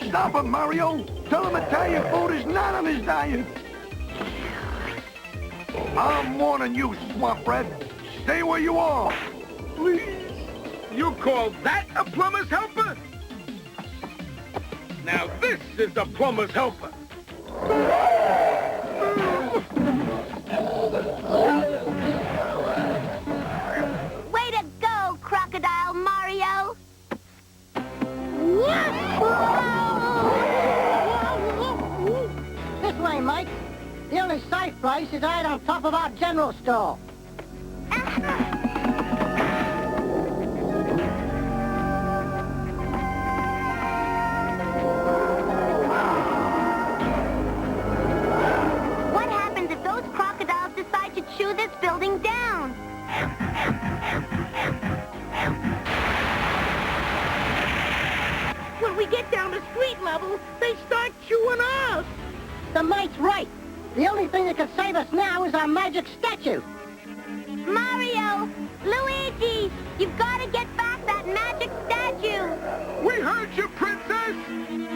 Stop him, Mario! Tell him Italian food is not on his diet! I'm warning you, Swamp Rat. Stay where you are! Please? You call that a plumber's helper? Now this is the plumber's helper. Way to go, Crocodile Mario! This way, Mike. The only safe place is right on top of our general store. What happens if those crocodiles decide to chew this building down? When we get down to street level, they start chewing us. The mate's right. The only thing that can save us now is our magic statue. Mario! Luigi! You've got to get back that magic statue! We heard you, Princess!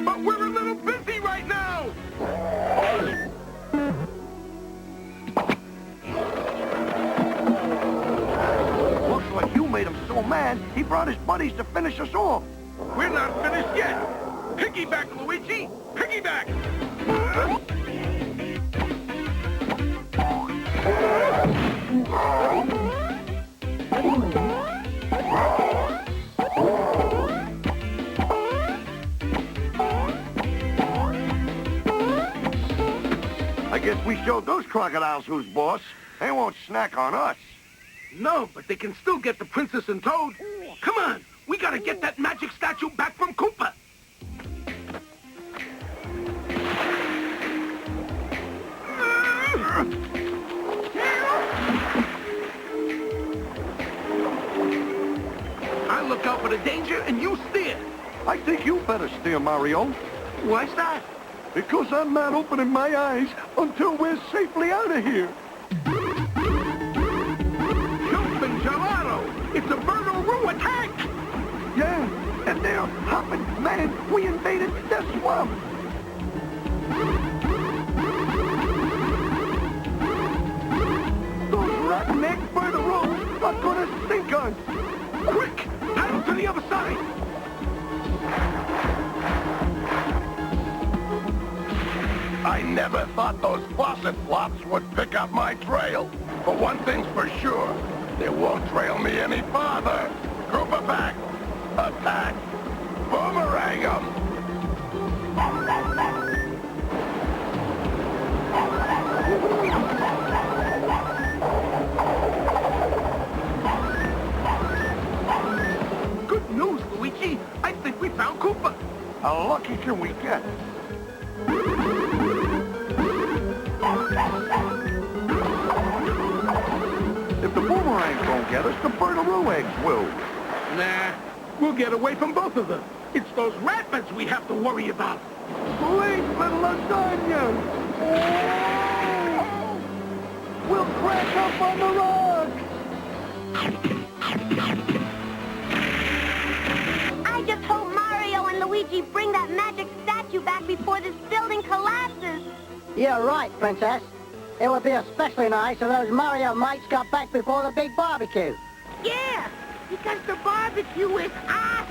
But we're a little busy right now! Looks like you made him so mad, he brought his buddies to finish us off. We're not finished yet! Piggyback, Luigi! Piggyback! I guess we showed those crocodiles who's boss. They won't snack on us. No, but they can still get the Princess and Toad. Come on! We gotta get that magic statue back from Koopa! I look out for the danger and you steer. I think you better steer, Mario. Why's that? Because I'm not opening my eyes until we're safely out of here. Jumping Gelato! It's a Birdo-Roo attack! Yeah, and they're hopping mad. We invaded their swamp. Those rotten-neck Birdo-Roos are gonna sink us. Quick! Paddle to the other side! I never thought thought those faucet flops would pick up my trail. But one thing's for sure, they won't trail me any farther. Koopa back, attack, boomerang 'em. Good news, Luigi. I think we found Koopa. How lucky can we get? If the boomerangs won't get us, the Bertaroo eggs will. Nah, we'll get away from both of them. It's those rabbits we have to worry about. Police little lasagna! Oh! We'll crack up on the rocks! I just hope Mario and Luigi bring that magic statue back before this building collapses. You're right, Princess. It would be especially nice if those Mario mites got back before the big barbecue. Yeah, because the barbecue is us.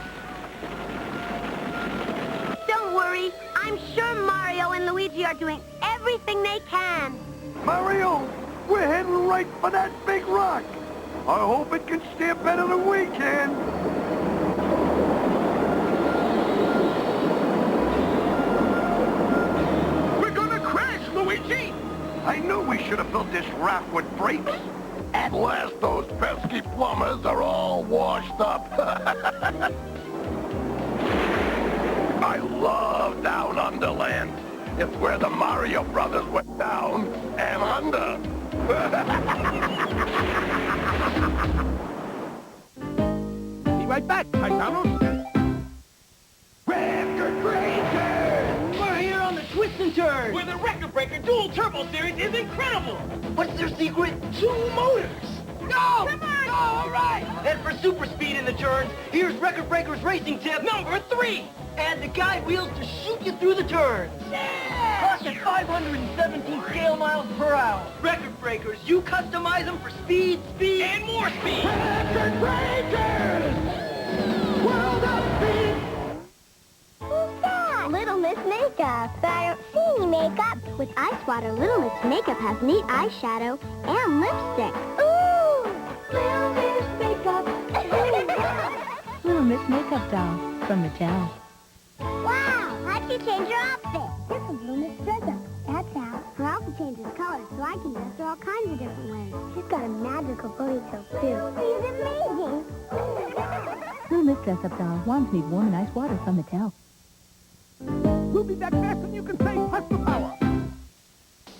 Don't worry. I'm sure Mario and Luigi are doing everything they can. Mario, we're heading right for that big rock. I hope it can steer better than we can. We're gonna crash, Luigi! I knew we should have built this raft with brakes. At last, those pesky plumbers are all washed up. I love Down Underland. It's where the Mario Brothers went down and under. Be right back, Paisanos. Raptor Crazy! We're here on the Twist and Turn, where the Record Breaker Dual Turbo Series is incredible. What's their secret? 2 motors. Go! Come on! Go, all right! And for super speed in the turns, here's Record Breaker's racing tip number 3. Add the guide wheels to shoot you through the turns. Yeah! Clock at 517 scale miles per hour. Record Breakers, you customize them for speed, and more speed. Record Breakers! World of Speed! Who's that? Little Miss Makeup. But I don't see any makeup. With Ice Water, Little Miss Makeup has neat eyeshadow and lipstick. Ooh! Little Miss Makeup. Little Miss Makeup doll from Mattel. Wow! How'd you change your outfit? This is Little Miss Dress-Up. That's how. Her outfit changes colors, so I can dress her all kinds of different ways. She's got a magical ponytail, too. She's amazing! Little Miss Dress-Up doll. Wands need warm and ice water from Mattel. We'll be back fast and you can say plus the power.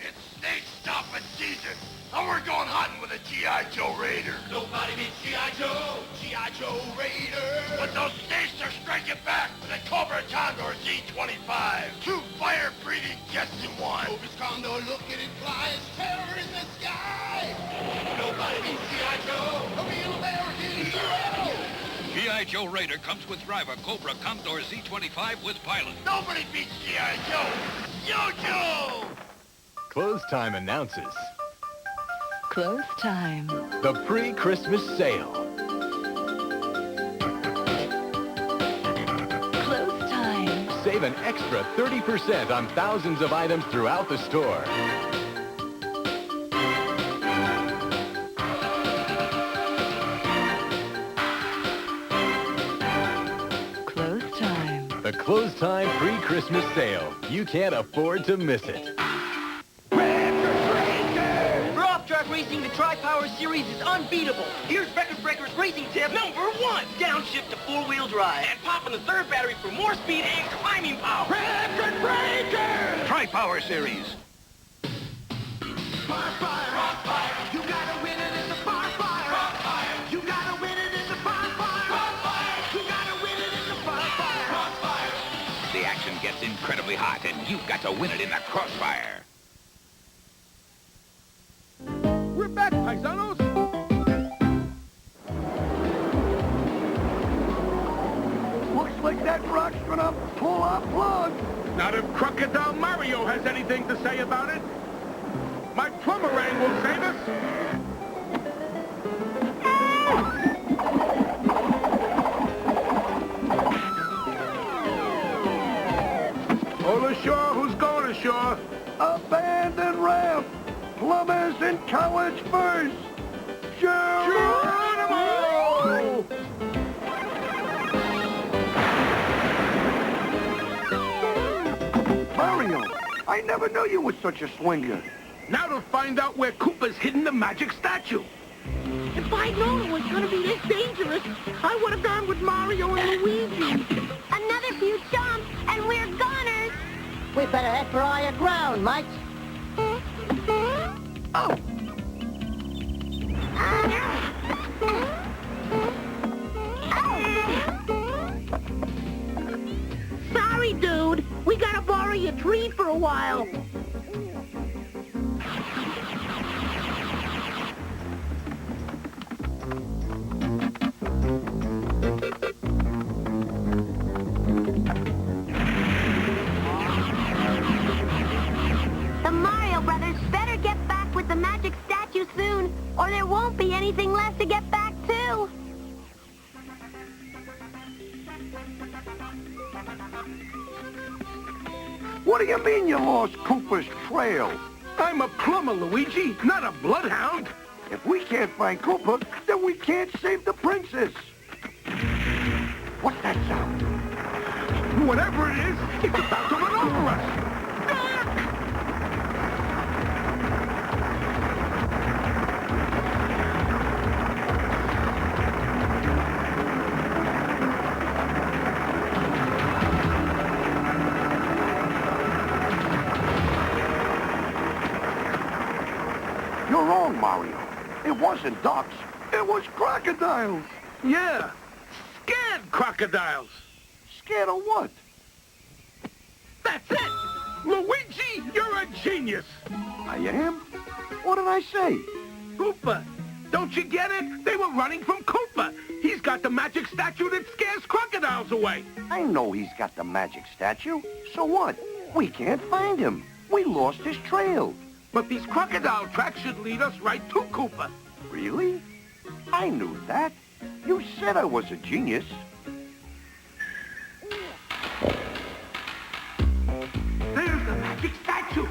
It's snake stopping season, and we're going hunting with a G.I. Joe Raider. Nobody beats G.I. Joe, G.I. Joe Raider. But those snakes are striking back with a Cobra Condor Z25. 2 fire-breathing jets in one. Cobra's Condor, look at it fly, it's terror in the sky. Nobody beats G.I. Joe, a real American hero. G.I. Joe Raider comes with driver Cobra Condor Z25 with pilot. Nobody beats G.I. Joe. Yo-Joe! Close Time announces Close Time. the pre-Christmas sale. Close Time. Save an extra 30% on thousands of items throughout the store. Close Time. The Close Time pre-Christmas sale. You can't afford to miss it. For off-track racing, the Tri-Power Series is unbeatable. Here's Record Breaker's racing tip number 1. Downshift to 4-wheel drive. And pop in the 3rd battery for more speed and climbing power. Record Breakers! Tri-Power Series. You gotta win it in the fire. You gotta win it in the fire. You gotta win it in the fire. The action gets incredibly hot, and you've got to win it in the crossfire. We're back, Paisanos! Looks like that rock's gonna pull our plug. Not if Crocodile Mario has anything to say about it. My plumberang will save us. Oh, ashore, who's going ashore? Up abandoned ramp. Plumbers and cowards first. Geronimo! Mario, I never knew you were such a swinger. Now to find out where Koopa's hidden the magic statue. If I'd known it was going to be this dangerous, I would have gone with Mario and Luigi. Another few jumps, and we're goners. We better head for higher ground, mates. Oh! Sorry, dude. We gotta borrow your tree for a while. The Mario Brothers better get back with the magic statue soon, or there won't be anything left to get back to. What do you mean you lost Koopa's trail? I'm a plumber, Luigi, not a bloodhound. If we can't find Koopa, then we can't save the princess. What's that sound? Whatever it is, it's about to run over us. You're wrong, Mario. It wasn't ducks. It was crocodiles. Yeah, scared crocodiles. Scared of what? That's it! Luigi, you're a genius! I am? What did I say? Koopa. Don't you get it? They were running from Koopa. He's got the magic statue that scares crocodiles away. I know he's got the magic statue. So what? We can't find him. We lost his trail. But these crocodile tracks should lead us right to Koopa. Really? I knew that. You said I was a genius. There's the magic statue.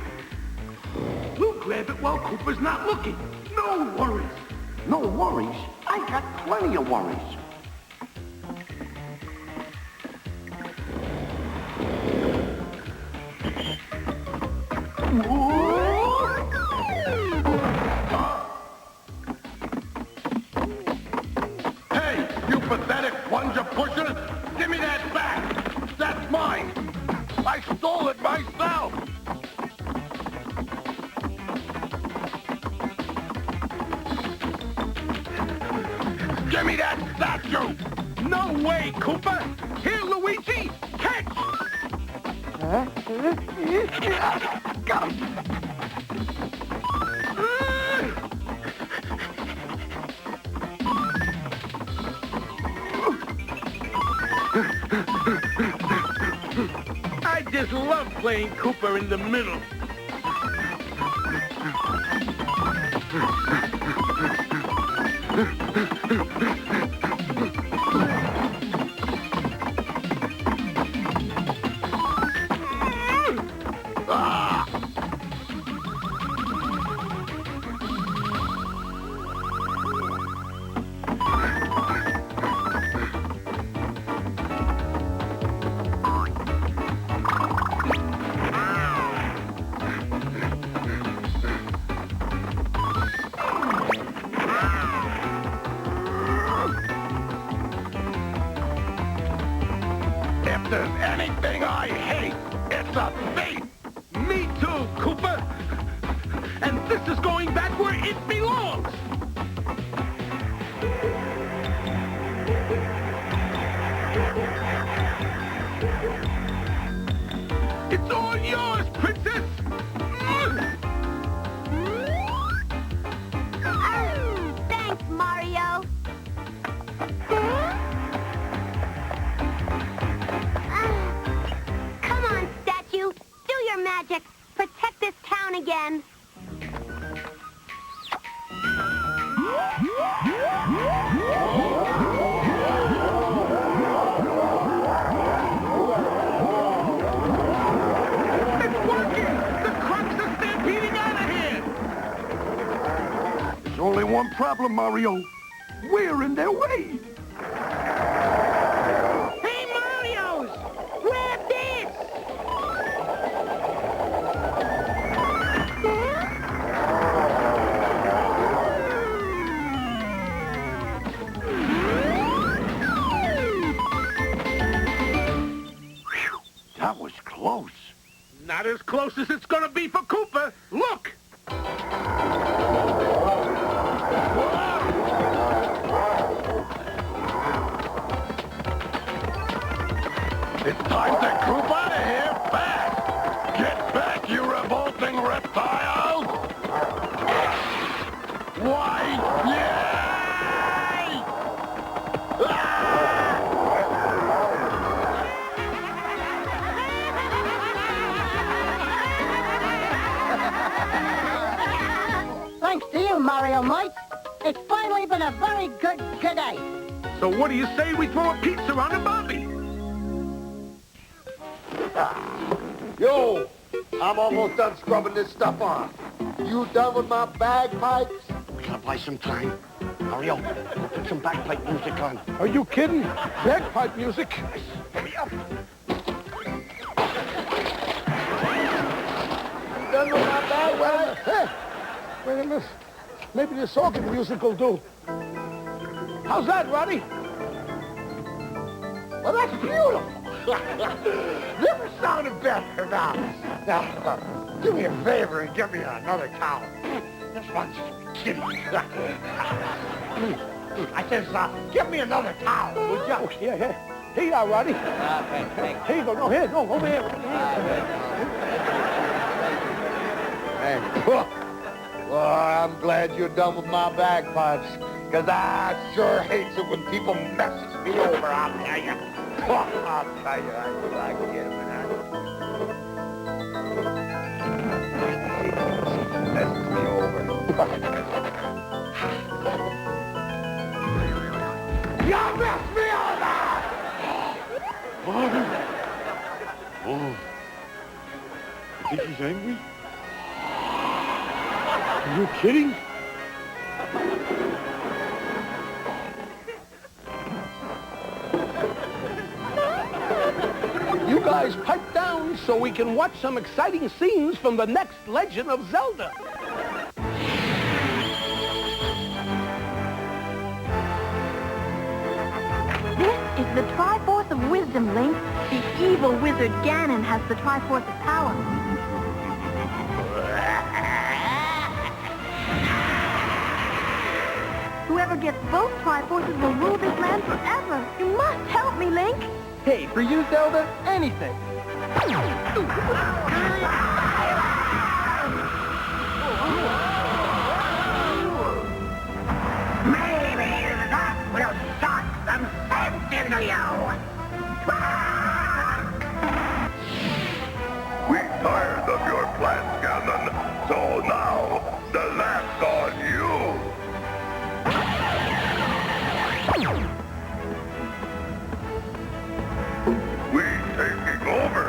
We'll grab it while Koopa's not looking. No worries. No worries? I got plenty of worries. Hey, you pathetic plunger pusher! Give me that back! That's mine! I stole it myself! Give me that statue! No way, Koopa! Here, Luigi! Catch! Got him! I just love playing Koopa in the middle. If there's anything I hate, it's a thief! Me too, Koopa! And this is going back where it belongs! It's all yours, Princess! Thanks, Mario. Come on, statue. Do your magic. Protect this town again. one problem, Mario. We're in their way. Hey, Marios! Grab this! That was close. Not as close as it's gonna be for Koopa. Look! It's time to Coop out of here fast! Get back, you revolting reptiles! Why, yay! Thanks to you, Mario Mike. It's finally been a very good day. So what do you say we throw a pizza on the Bobby? Yo, I'm almost done scrubbing this stuff off. You done with my bagpipes? We gotta buy some time. Mario, put some bagpipe music on. Are you kidding? Bagpipe music? Hurry up. You done with my bagpipes? Hey, wait a minute. Maybe this organ music will do. How's that, Roddy? Well, that's beautiful. Never sounded better now. Now, do me a favor and give me another towel. This one's kitty. I says, give me another towel, would you? Oh, yeah. Here you are, Roddy. Thanks. Here you go. No, here. No, over here. Thanks. Well, I'm glad you're done with my bagpipes, because I sure hates it when people messes me over, I'll tell you. I'll tell you, I get him and messes me over. You messed me over! Oh. You think he's angry? Are you kidding? You guys pipe down so we can watch some exciting scenes from the next Legend of Zelda. This is the Triforce of Wisdom, Link. The evil wizard Ganon has the Triforce of Power. Whoever gets both Triforces will rule this land forever. You must help me, Link. Hey, for you, Zelda, anything. Maybe that will shock some sense into you. We're tired of your plans, Ganon. So now, the laugh's on you. We taking over.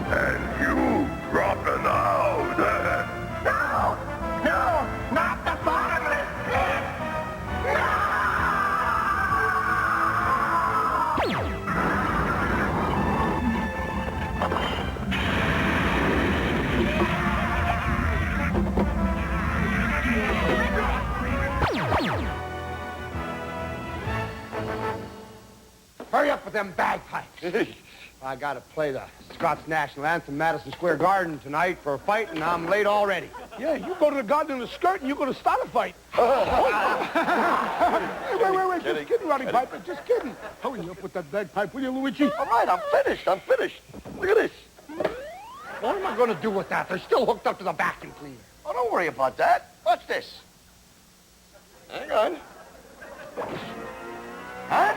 And you dropping out. No, not the bottomless pit. Hurry up with them bagpipes. I gotta play the Scots National Anthem, Madison Square Garden tonight for a fight, and I'm late already. Yeah, you go to the garden in a skirt and you're going to start a fight. Wait. Just kidding, Roddy Piper. Just kidding. Hurry up with that bagpipe, will you, Luigi? All right, I'm finished. Look at this. What am I gonna do with that? They're still hooked up to the vacuum cleaner. Oh, don't worry about that. Watch this. Hang on. Huh?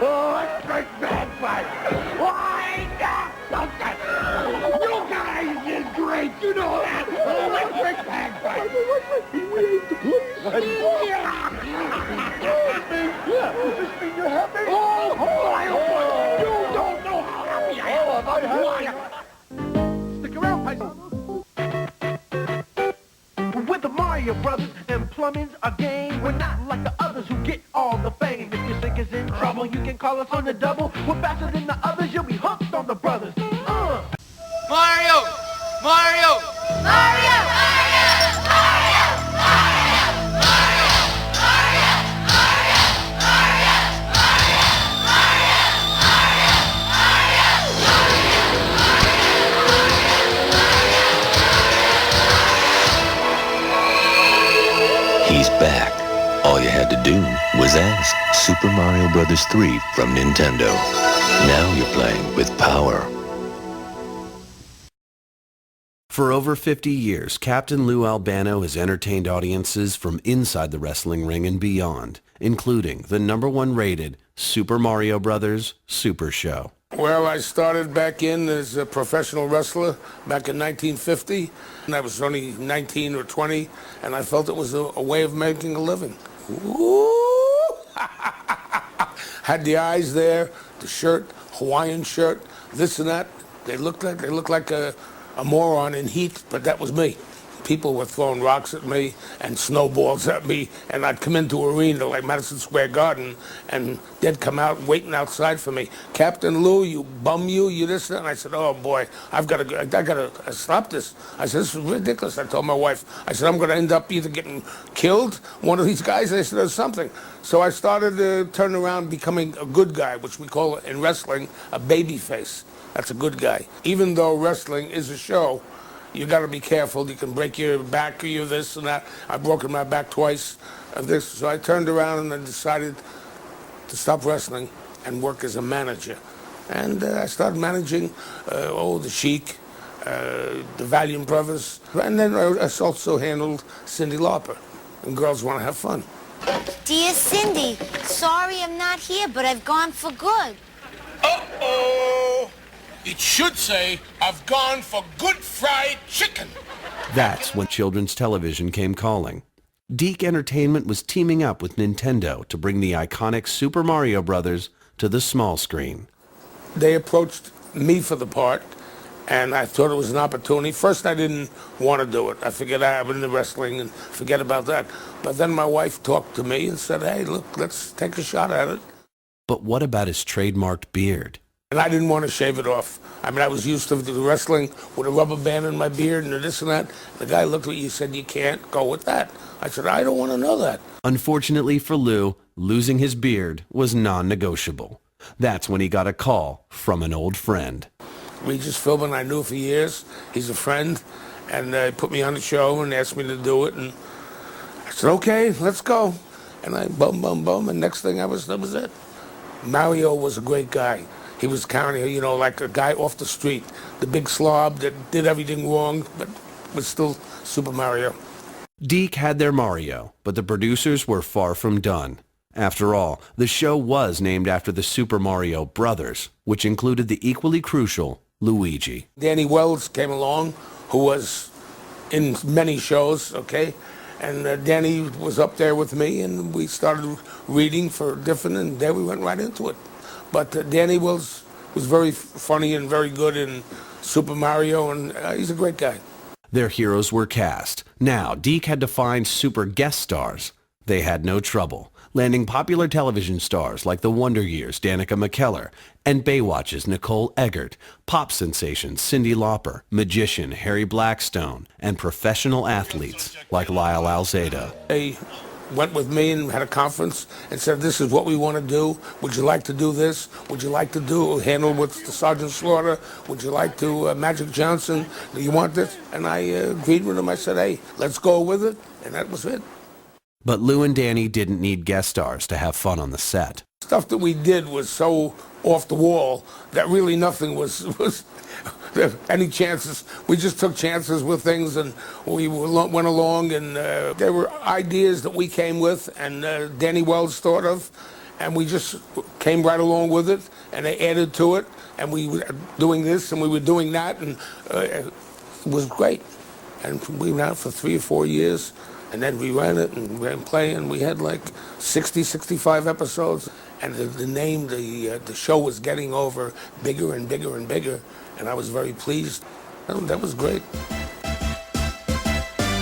Electric bagpipe! Why not something? You guys did great, you know that! Electric bagpipe! We ain't the police! Does this mean you're happy? Oh, you don't know how happy I am! Oh, if I Mario Brothers, and plumbing's a game. We're not like the others who get all the fame. If your sink is in trouble, you can call us on the double. We're faster than the others, you'll be hooked on the brothers. Mario! Mario! Mario! He's back. All you had to do was ask. Super Mario Bros. 3 from Nintendo. Now you're playing with power. For over 50 years, Captain Lou Albano has entertained audiences from inside the wrestling ring and beyond, including the #1 rated Super Mario Bros. Super Show. Well, I started back in as a professional wrestler back in 1950. And I was only 19 or 20, and I felt it was a way of making a living. Ooh! Had the eyes there, the shirt, Hawaiian shirt, this and that. They looked like a moron in heat, but that was me. People were throwing rocks at me and snowballs at me, and I'd come into arena like Madison Square Garden, and they'd come out waiting outside for me. Captain Lou, you bum, you this, and I said, oh boy, I gotta stop this. I said, this is ridiculous. I told my wife, I said, I'm gonna end up either getting killed, one of these guys. I said, or something. So I started to turn around, becoming a good guy, which we call in wrestling a baby face. That's a good guy. Even though wrestling is a show, you got to be careful. You can break your back or your this and that. I've broken my back twice. So I turned around and then decided to stop wrestling and work as a manager. And I started managing the Sheik, the Valiant Brothers. And then I also handled Cyndi Lauper. And Girls Want to Have Fun. Dear Cindy, sorry I'm not here, but I've gone for good. Uh-oh! It should say, I've gone for good fried chicken. That's when children's television came calling. Deke Entertainment was teaming up with Nintendo to bring the iconic Super Mario Bros. To the small screen. They approached me for the part, and I thought it was an opportunity. First, I didn't want to do it. I figured I've been in wrestling and forget about that. But then my wife talked to me and said, hey, look, let's take a shot at it. But what about his trademarked beard? And I didn't want to shave it off. I mean, I was used to the wrestling with a rubber band in my beard and this and that. The guy looked at me and said, you can't go with that. I said, I don't want to know that. Unfortunately for Lou, losing his beard was non-negotiable. That's when he got a call from an old friend. Regis Philbin, I knew for years. He's a friend. And he put me on the show and asked me to do it. And I said, okay, let's go. And I boom, and next thing that was it. Mario was a great guy. He was kind of, like a guy off the street, the big slob that did everything wrong, but was still Super Mario. Deke had their Mario, but the producers were far from done. After all, the show was named after the Super Mario Brothers, which included the equally crucial Luigi. Danny Wells came along, who was in many shows, okay? And Danny was up there with me, and we started reading for different, and there we went right into it. But Danny was very funny and very good in Super Mario, and he's a great guy. Their heroes were cast. Now, Deke had to find super guest stars. They had no trouble, landing popular television stars like the Wonder Years' Danica McKellar, and Baywatch's Nicole Eggert, pop sensation Cyndi Lauper, magician Harry Blackstone, and professional athletes like Lyle Alzado. They went with me and had a conference and said, this is what we want to do. Would you like to do this? Would you like to handle with the Sergeant Slaughter? Would you like to Magic Johnson? Do you want this? And I agreed with him. I said, hey, let's go with it. And that was it. But Lou and Danny didn't need guest stars to have fun on the set. Stuff that we did was so off the wall that really nothing was any chances. We just took chances with things, and we went along, and there were ideas that we came with, and Danny Wells thought of, and we just came right along with it, and they added to it, and we were doing this, and we were doing that, and it was great. And we went out for 3 or 4 years, and then we ran it and ran play, and we had like 60, 65 episodes. And the show was getting over bigger and bigger and bigger, and I was very pleased. That was great.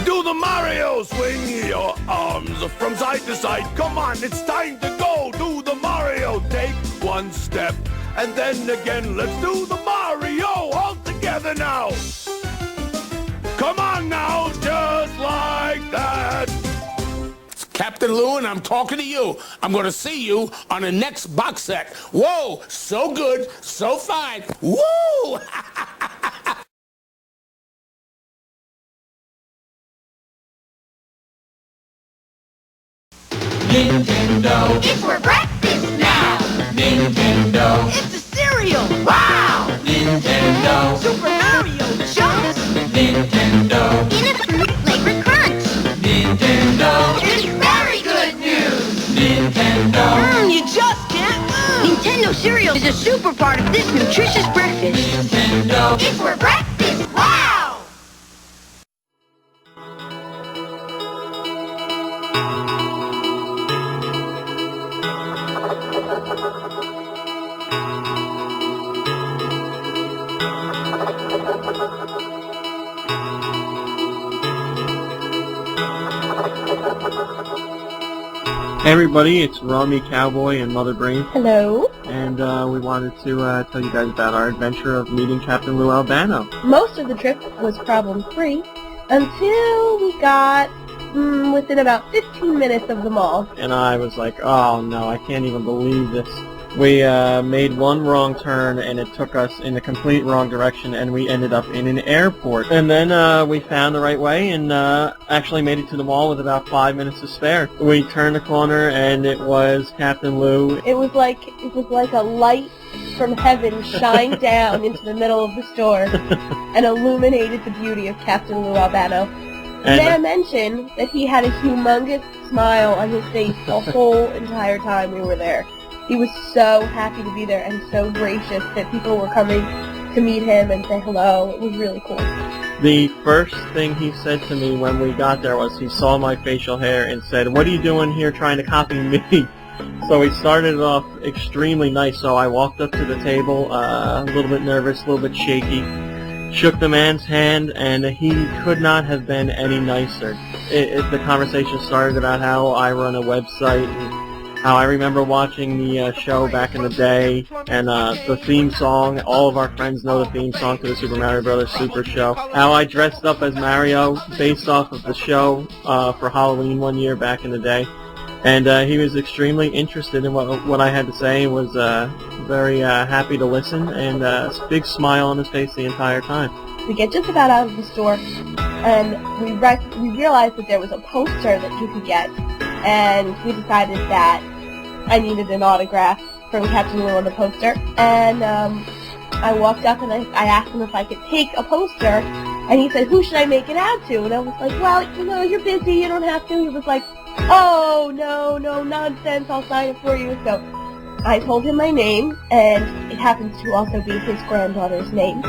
Do the Mario, swing your arms from side to side. Come on, it's time to go. Do the Mario. Take one step, and then again. Let's do the Mario all together now. Come on now, just like that. It's Captain Lou, and I'm talking to you. I'm going to see you on the next box set. Whoa, so good, so fine. Woo! Nintendo. It's for breakfast now. Nintendo. It's a cereal. Wow! Nintendo. Super Mario jumps Nintendo. in a fruit-flavored crunch. Nintendo. It's very good news. Nintendo. You just can't move. Nintendo cereal is a super part of this nutritious breakfast. Nintendo. It's for breakfast. Wow! Hey everybody, it's Rummy Cowboy and Mother Brain. Hello. And we wanted to tell you guys about our adventure of meeting Captain Lou Albano. Most of the trip was problem-free until we got within about 15 minutes of the mall. And I was like, oh no, I can't even believe this. We made one wrong turn and it took us in the complete wrong direction and we ended up in an airport. And then we found the right way and actually made it to the mall with about 5 minutes to spare. We turned the corner and it was Captain Lou. It was like a light from heaven shined down into the middle of the store and illuminated the beauty of Captain Lou Albano. May I mention that he had a humongous smile on his face the whole entire time we were there. He was so happy to be there and so gracious that people were coming to meet him and say hello. It was really cool. The first thing he said to me when we got there was he saw my facial hair and said, "What are you doing here trying to copy me?" So he started off extremely nice. So I walked up to the table, a little bit nervous, a little bit shaky, shook the man's hand, and he could not have been any nicer. The conversation started about how I run a website, and how I remember watching the show back in the day, and the theme song. All of our friends know the theme song to the Super Mario Brothers Super Show. How I dressed up as Mario based off of the show for Halloween one year back in the day. And he was extremely interested in what I had to say, was very happy to listen, and a big smile on his face the entire time. We get just about out of the store, and we realized that there was a poster that you could get, and we decided that I needed an autograph from Captain Lou on the poster, and I walked up and I asked him if I could take a poster, and he said, "Who should I make it out to?" And I was like, "Well, you're busy, you don't have to." He was like, "Oh, no, nonsense, I'll sign it for you." So I told him my name, and it happens to also be his granddaughter's name,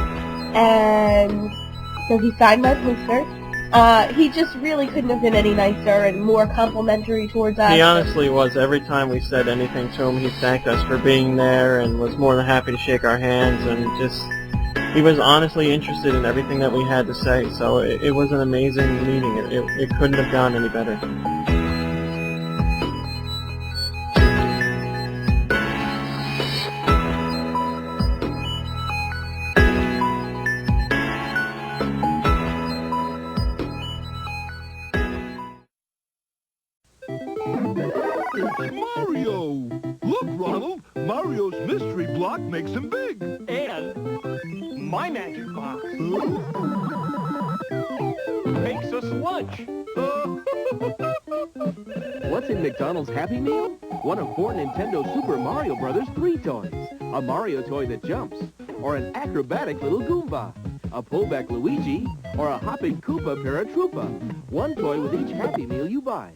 and so he signed my poster. He just really couldn't have been any nicer and more complimentary towards us. He honestly was. Every time we said anything to him, he thanked us for being there and was more than happy to shake our hands, and he was honestly interested in everything that we had to say. So it was an amazing meeting. It couldn't have gone any better. Mario! Look, Ronald, Mario's mystery block makes him big. And my magic box makes us lunch. What's in McDonald's Happy Meal? One of 4 Nintendo Super Mario Brothers 3 toys. A Mario toy that jumps, or an acrobatic little Goomba, a pullback Luigi, or a hopping Koopa Paratroopa. One toy with each Happy Meal you buy.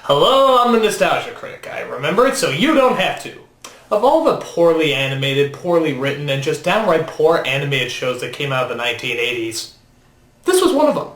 Hello, I'm the Nostalgia Critic. I remember it so you don't have to. Of all the poorly animated, poorly written, and just downright poor animated shows that came out of the 1980s, this was one of them.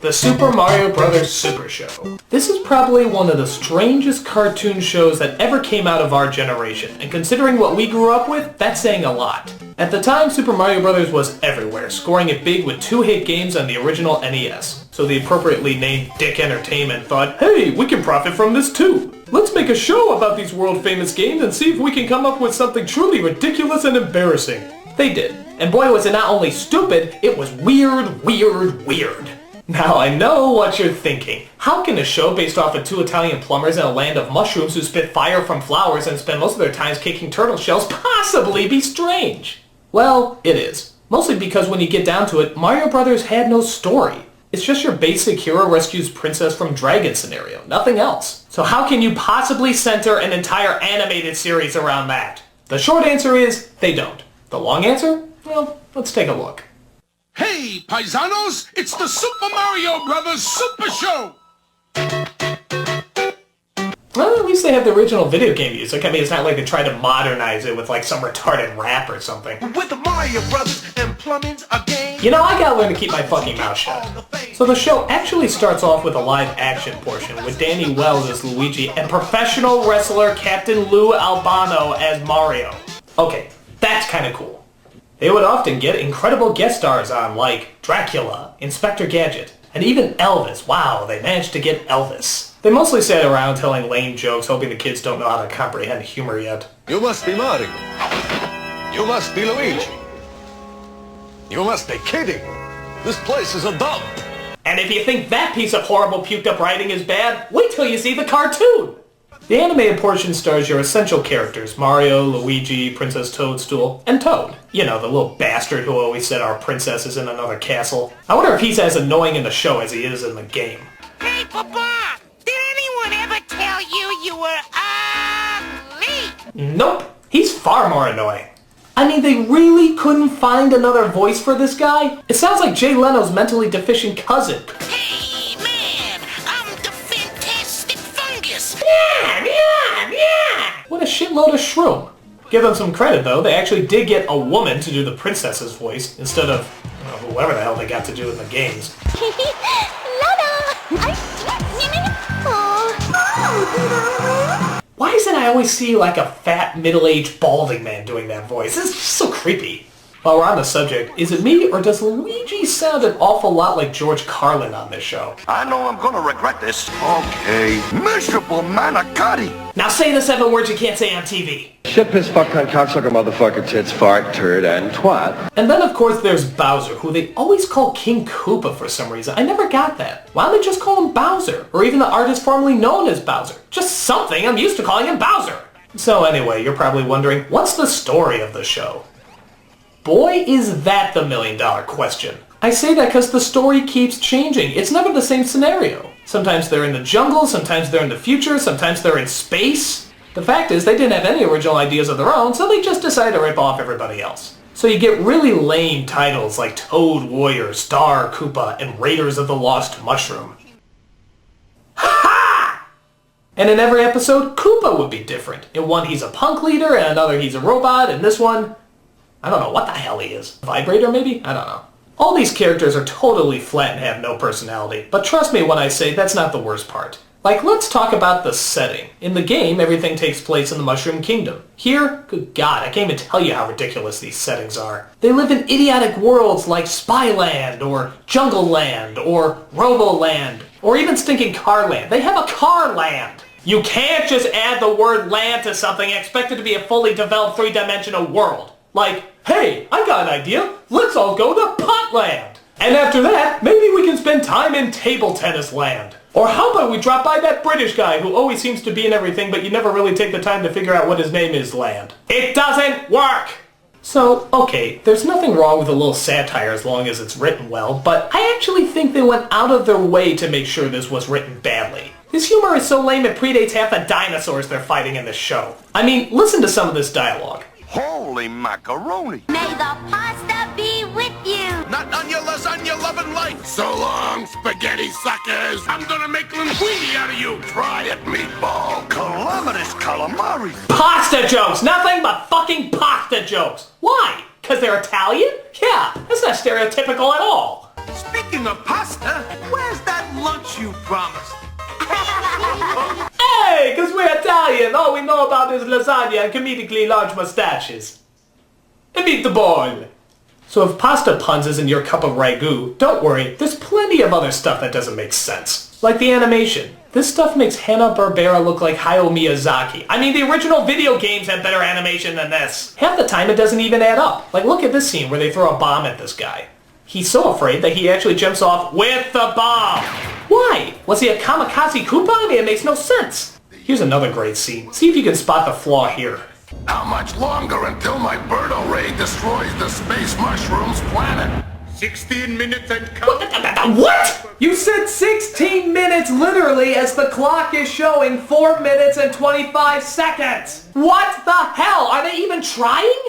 The Super Mario Brothers Super Show. This is probably one of the strangest cartoon shows that ever came out of our generation, and considering what we grew up with, that's saying a lot. At the time, Super Mario Brothers was everywhere, scoring it big with 2 hit games on the original NES. So the appropriately named Dick Entertainment thought, hey, we can profit from this too. Let's make a show about these world-famous games and see if we can come up with something truly ridiculous and embarrassing. They did. And boy, was it not only stupid, it was weird, weird, weird. Now, I know what you're thinking. How can a show based off of two Italian plumbers in a land of mushrooms who spit fire from flowers and spend most of their time kicking turtle shells possibly be strange? Well, it is. Mostly because when you get down to it, Mario Brothers had no story. It's just your basic hero rescues princess from dragon scenario, nothing else. So how can you possibly center an entire animated series around that? The short answer is, they don't. The long answer? Well, let's take a look. Hey, paisanos, it's the Super Mario Brothers Super Show! Well, at least they have the original video game music. I mean, it's not like they tried to modernize it with like some retarded rap or something. With the Mario Brothers and plumbing's a game. You know, I gotta learn to keep my fucking mouth shut. So the show actually starts off with a live action portion with Danny Wells as Luigi and professional wrestler Captain Lou Albano as Mario. Okay, that's kinda cool. They would often get incredible guest stars on, like Dracula, Inspector Gadget, and even Elvis. Wow, they managed to get Elvis. They mostly sat around telling lame jokes, hoping the kids don't know how to comprehend humor yet. You must be Mario. You must be Luigi. You must be kidding. This place is a dump. And if you think that piece of horrible puked up writing is bad, wait till you see the cartoon! The animated portion stars your essential characters, Mario, Luigi, Princess Toadstool, and Toad. You know, the little bastard who always said our princess is in another castle. I wonder if he's as annoying in the show as he is in the game. Hey, Papa! Did anyone ever tell you were ugly? Nope. He's far more annoying. I mean, they really couldn't find another voice for this guy? It sounds like Jay Leno's mentally deficient cousin. Hey, man! I'm the Fantastic Fungus! What a shitload of shroom. Give them some credit, though. They actually did get a woman to do the princess's voice, instead of whoever the hell they got to do in the games. Why is it I always see like a fat, middle-aged, balding man doing that voice? It's just so creepy. While we're on the subject, is it me, or does Luigi sound an awful lot like George Carlin on this show? I know I'm gonna regret this. Okay. Miserable manicotti! Now say the 7 words you can't say on TV. Shit, piss, fuck, cunt, cocksucker, motherfucker, tits, fart, turd, and twat. And then, of course, there's Bowser, who they always call King Koopa for some reason. I never got that. Why don't they just call him Bowser? Or even the artist formerly known as Bowser? Just something. I'm used to calling him Bowser. So anyway, you're probably wondering, what's the story of the show? Boy, is that the million-dollar question. I say that because the story keeps changing. It's never the same scenario. Sometimes they're in the jungle, sometimes they're in the future, sometimes they're in space. The fact is, they didn't have any original ideas of their own, so they just decided to rip off everybody else. So you get really lame titles like Toad Warrior, Star Koopa, and Raiders of the Lost Mushroom. Ha! And in every episode, Koopa would be different. In one, he's a punk leader, and another, he's a robot, and this one, I don't know what the hell he is. Vibrator, maybe? I don't know. All these characters are totally flat and have no personality, but trust me when I say that's not the worst part. Like, let's talk about the setting. In the game, everything takes place in the Mushroom Kingdom. Here, good God, I can't even tell you how ridiculous these settings are. They live in idiotic worlds like Spyland, or Jungle Land, or Roboland, or even stinking Car Land. They have a Car Land! You can't just add the word land to something and expect it to be a fully developed 3-dimensional world. Like, hey, I got an idea. Let's all go to Potland. And after that, maybe we can spend time in Table Tennis Land. Or how about we drop by that British guy who always seems to be in everything, but you never really take the time to figure out what his name is, Land. It doesn't work! So, okay, there's nothing wrong with a little satire as long as it's written well, but I actually think they went out of their way to make sure this was written badly. This humor is so lame it predates half the dinosaurs they're fighting in this show. I mean, listen to some of this dialogue. Holy macaroni! May the pasta be with you. Not on your lasagna loving life! So long, spaghetti suckers! I'm gonna make linguine out of you! Try it, meatball! Calamitous calamari! Pasta jokes! Nothing but fucking pasta jokes! Why? Because they're Italian? Yeah, that's not stereotypical at all. Speaking of pasta, where's that lunch you promised? Hey, because we're Italian. All we know about is lasagna and comedically large mustaches. And meet the ball. So if pasta puns isn't your cup of ragu, don't worry, there's plenty of other stuff that doesn't make sense. Like the animation. This stuff makes Hanna-Barbera look like Hayao Miyazaki. I mean, the original video games have better animation than this. Half the time it doesn't even add up. Like, look at this scene where they throw a bomb at this guy. He's so afraid that he actually jumps off with the bomb. Why? Was he a kamikaze Koopa? I mean, it makes no sense. Here's another great scene. See if you can spot the flaw here. How much longer until my Birdo Ray destroys the Space Mushrooms planet? 16 minutes and count. What? You said 16 minutes literally as the clock is showing 4 minutes and 25 seconds. What the hell? Are they even trying?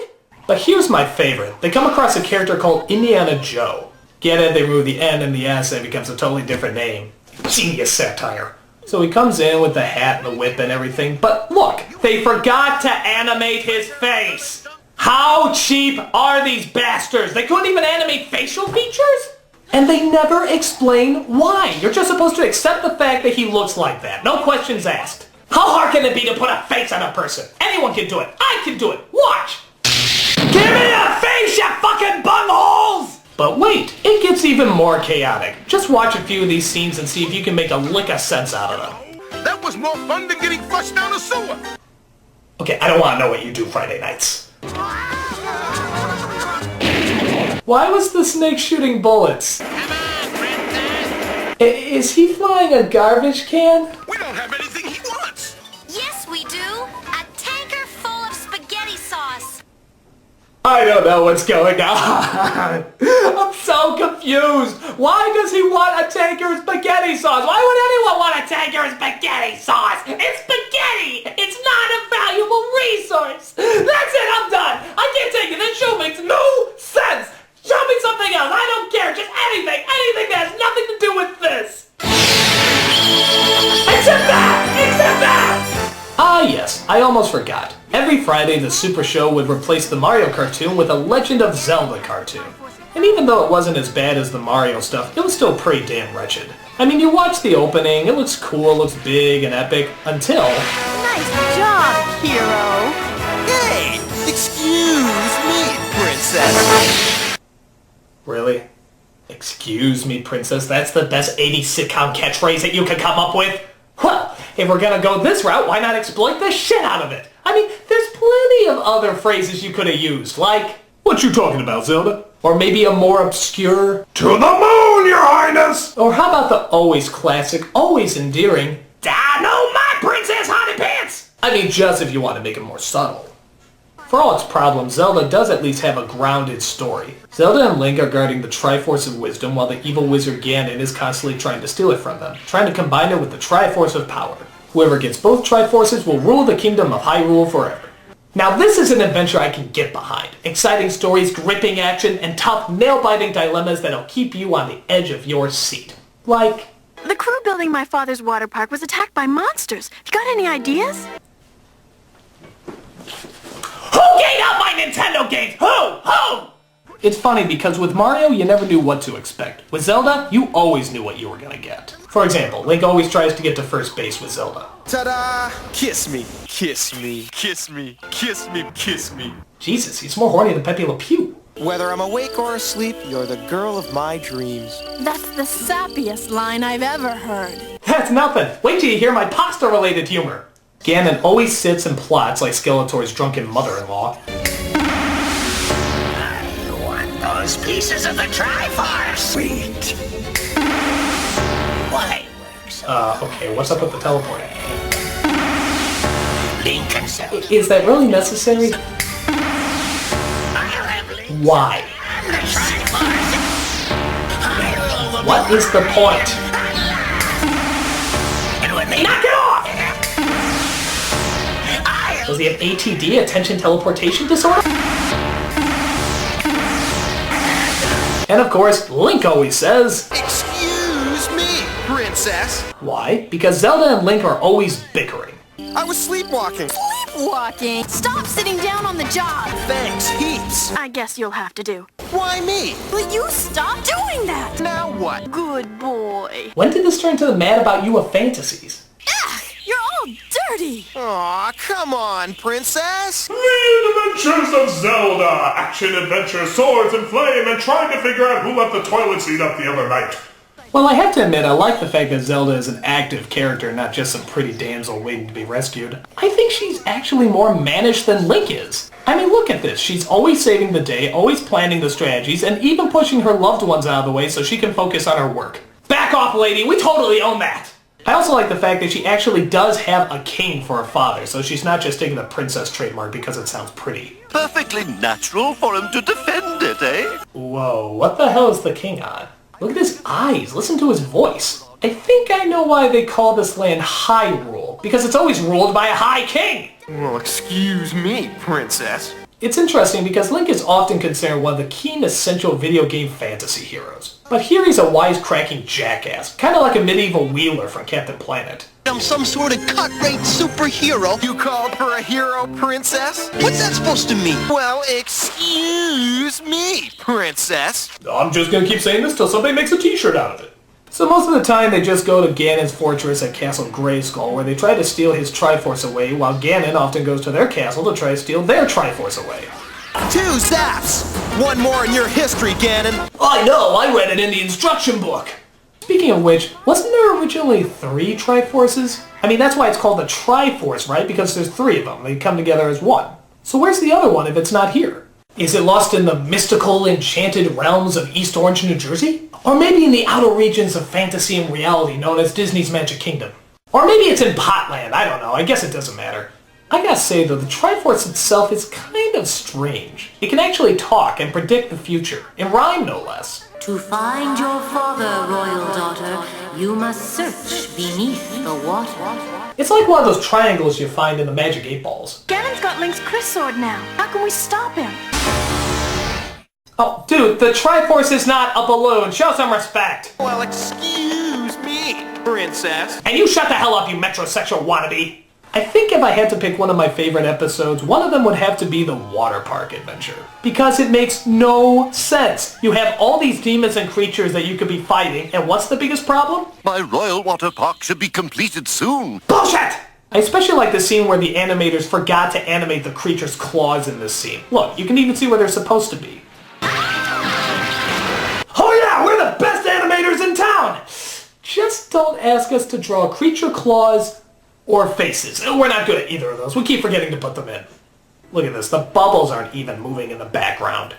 But here's my favorite. They come across a character called Indiana Joe. Get it? They remove the N and the S and it becomes a totally different name. Genius satire. So he comes in with the hat and the whip and everything, but look, they forgot to animate his face. How cheap are these bastards? They couldn't even animate facial features? And they never explain why. You're just supposed to accept the fact that he looks like that. No questions asked. How hard can it be to put a face on a person? Anyone can do it. I can do it. Watch. Give me a face, you fucking bungholes! But wait, it gets even more chaotic. Just watch a few of these scenes and see if you can make a lick of sense out of them. That was more fun than getting flushed down a sewer. Okay, I don't want to know what you do Friday nights. Why was the snake shooting bullets? Is he flying a garbage can? We don't have anything he wants. Yes, we do. A tanker full of spaghetti sauce. I don't know what's going on. I'm so confused. Why does he want a tanker of spaghetti sauce? Why would anyone want a tanker of spaghetti sauce? It's spaghetti. It's not a valuable resource. That's it. I'm done. I can't take it. This show makes no sense. Show me something else. I don't care. Just anything. Anything that has nothing to do with this. Except that. Except that. Ah, yes, I almost forgot. Every Friday, the Super Show would replace the Mario cartoon with a Legend of Zelda cartoon. And even though it wasn't as bad as the Mario stuff, it was still pretty damn wretched. I mean, you watch the opening, it looks cool, it looks big and epic, until... Nice job, hero. Hey, excuse me, princess. Really? Excuse me, princess? That's the best 80s sitcom catchphrase that you could come up with? Well, if we're gonna go this route, why not exploit the shit out of it? I mean, there's plenty of other phrases you could have used, like, "What you talking about, Zelda?" Or maybe a more obscure, "To the moon, your highness!" Or how about the always classic, always endearing, "I know my princess honey pants!" I mean, just if you want to make it more subtle. For all its problems, Zelda does at least have a grounded story. Zelda and Link are guarding the Triforce of Wisdom while the evil wizard Ganon is constantly trying to steal it from them, trying to combine it with the Triforce of Power. Whoever gets both Triforces will rule the kingdom of Hyrule forever. Now this is an adventure I can get behind. Exciting stories, gripping action, and tough, nail-biting dilemmas that'll keep you on the edge of your seat. Like... The crew building my father's water park was attacked by monsters. You got any ideas? Who gave up my Nintendo games? Who? It's funny because with Mario, you never knew what to expect. With Zelda, you always knew what you were gonna get. For example, Link always tries to get to first base with Zelda. Ta-da! Kiss me, kiss me, kiss me, kiss me, kiss me. Jesus, he's more horny than Pepe Le Pew. Whether I'm awake or asleep, you're the girl of my dreams. That's the sappiest line I've ever heard. That's nothing. Wait till you hear my pasta-related humor. Ganon always sits and plots like Skeletor's drunken mother-in-law. I want those pieces of the Triforce. Sweet. Why works? Okay, what's up with the teleporting? Lincoln Zelda. Is that really necessary? Why? What is the point? Knock it off! Does he have ATD, attention teleportation disorder? And of course, Link always says, "Excuse me, princess." Why? Because Zelda and Link are always bickering. I was sleepwalking. Sleepwalking? Stop sitting down on the job. Thanks, heaps. I guess you'll have to do. Why me? Will you stop doing that? Now what? Good boy. When did this turn into the mad about you of fantasies? Ugh, you're all dirty. Aw, come on, princess. The Adventures of Zelda. Zelda, action, adventure, swords, and flame, and trying to figure out who left the toilet seat up the other night. Well, I have to admit, I like the fact that Zelda is an active character, not just some pretty damsel waiting to be rescued. I think she's actually more mannish than Link is. I mean, look at this. She's always saving the day, always planning the strategies, and even pushing her loved ones out of the way so she can focus on her work. Back off, lady! We totally own that! I also like the fact that she actually does have a king for a father, so she's not just taking the princess trademark because it sounds pretty. Perfectly natural for him to defend it, eh? Whoa, what the hell is the king on? Look at his eyes, listen to his voice. I think I know why they call this land Hyrule, because it's always ruled by a high king! Well, excuse me, princess. It's interesting because Link is often considered one of the key and essential video game fantasy heroes. But here he's a wisecracking jackass, kinda like a medieval Wheeler from Captain Planet. I'm some sort of cut-rate superhero. You called for a hero, princess? What's that supposed to mean? Well, excuse me, princess. I'm just gonna keep saying this till somebody makes a t-shirt out of it. So most of the time they just go to Ganon's fortress at Castle Grayskull where they try to steal his Triforce away while Ganon often goes to their castle to try to steal their Triforce away. 2 zaps! One more in your history, Ganon. I know, I read it in the instruction book. Speaking of which, wasn't there originally 3 Triforces? I mean, that's why it's called the Triforce, right? Because there's 3 of them. They come together as one. So where's the other one if it's not here? Is it lost in the mystical, enchanted realms of East Orange, New Jersey? Or maybe in the outer regions of fantasy and reality known as Disney's Magic Kingdom? Or maybe it's in Potland, I don't know, I guess it doesn't matter. I gotta say though, the Triforce itself is kind of strange. It can actually talk and predict the future, in rhyme no less. To find your father, royal daughter, you must search beneath the water. It's like one of those triangles you find in the Magic 8 Balls. Ganon's got Link's Chris sword now. How can we stop him? Oh, dude, the Triforce is not a balloon. Show some respect. Well, excuse me, princess. And you shut the hell up, you metrosexual wannabe. I think if I had to pick one of my favorite episodes, one of them would have to be the water park adventure. Because it makes no sense. You have all these demons and creatures that you could be fighting, and what's the biggest problem? My royal water park should be completed soon. Bullshit! I especially like the scene where the animators forgot to animate the creature's claws in this scene. Look, you can even see where they're supposed to be. Oh yeah, we're the best animators in town! Just don't ask us to draw creature claws or faces. We're not good at either of those. We keep forgetting to put them in. Look at this. The bubbles aren't even moving in the background.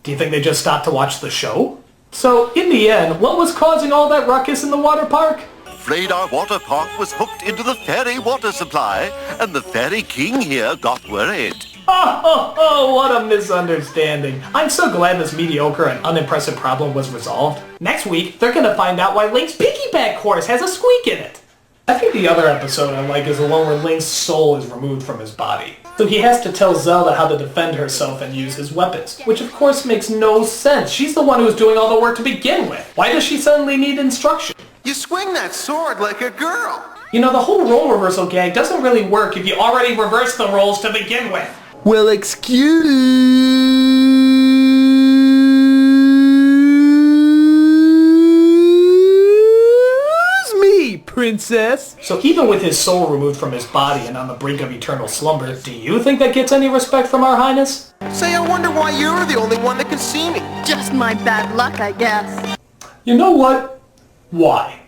Do you think they just stopped to watch the show? So, in the end, what was causing all that ruckus in the water park? Afraid our water park was hooked into the fairy water supply, and the fairy king here got worried. Oh, what a misunderstanding. I'm so glad this mediocre and unimpressive problem was resolved. Next week, they're gonna find out why Link's piggyback horse has a squeak in it. I think the other episode I like is the one where Link's soul is removed from his body. So he has to tell Zelda how to defend herself and use his weapons, which of course makes no sense. She's the one who's doing all the work to begin with. Why does she suddenly need instruction? You swing that sword like a girl. You know, the whole role reversal gag doesn't really work if you already reversed the roles to begin with. Well, excuse me, princess. So even with his soul removed from his body and on the brink of eternal slumber, do you think that gets any respect from our highness? Say, I wonder why you're the only one that can see me. Just my bad luck, I guess. You know what? Why?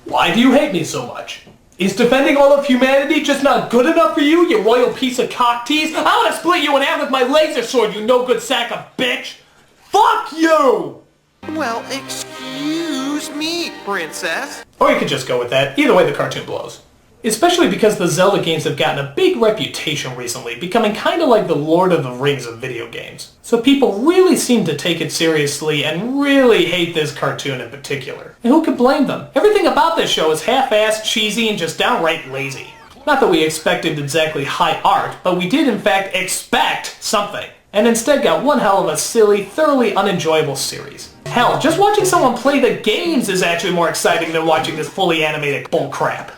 Why do you hate me so much? Is defending all of humanity just not good enough for you, you royal piece of cock tease? I want to split you in half with my laser sword, you no-good sack of bitch! Fuck you! Well, excuse me, princess. Or you could just go with that. Either way, the cartoon blows. Especially because the Zelda games have gotten a big reputation recently, becoming kinda like the Lord of the Rings of video games. So people really seem to take it seriously and really hate this cartoon in particular. And who could blame them? Everything about this show is half-assed, cheesy, and just downright lazy. Not that we expected exactly high art, but we did in fact expect something. And instead got one hell of a silly, thoroughly unenjoyable series. Hell, just watching someone play the games is actually more exciting than watching this fully animated bullcrap.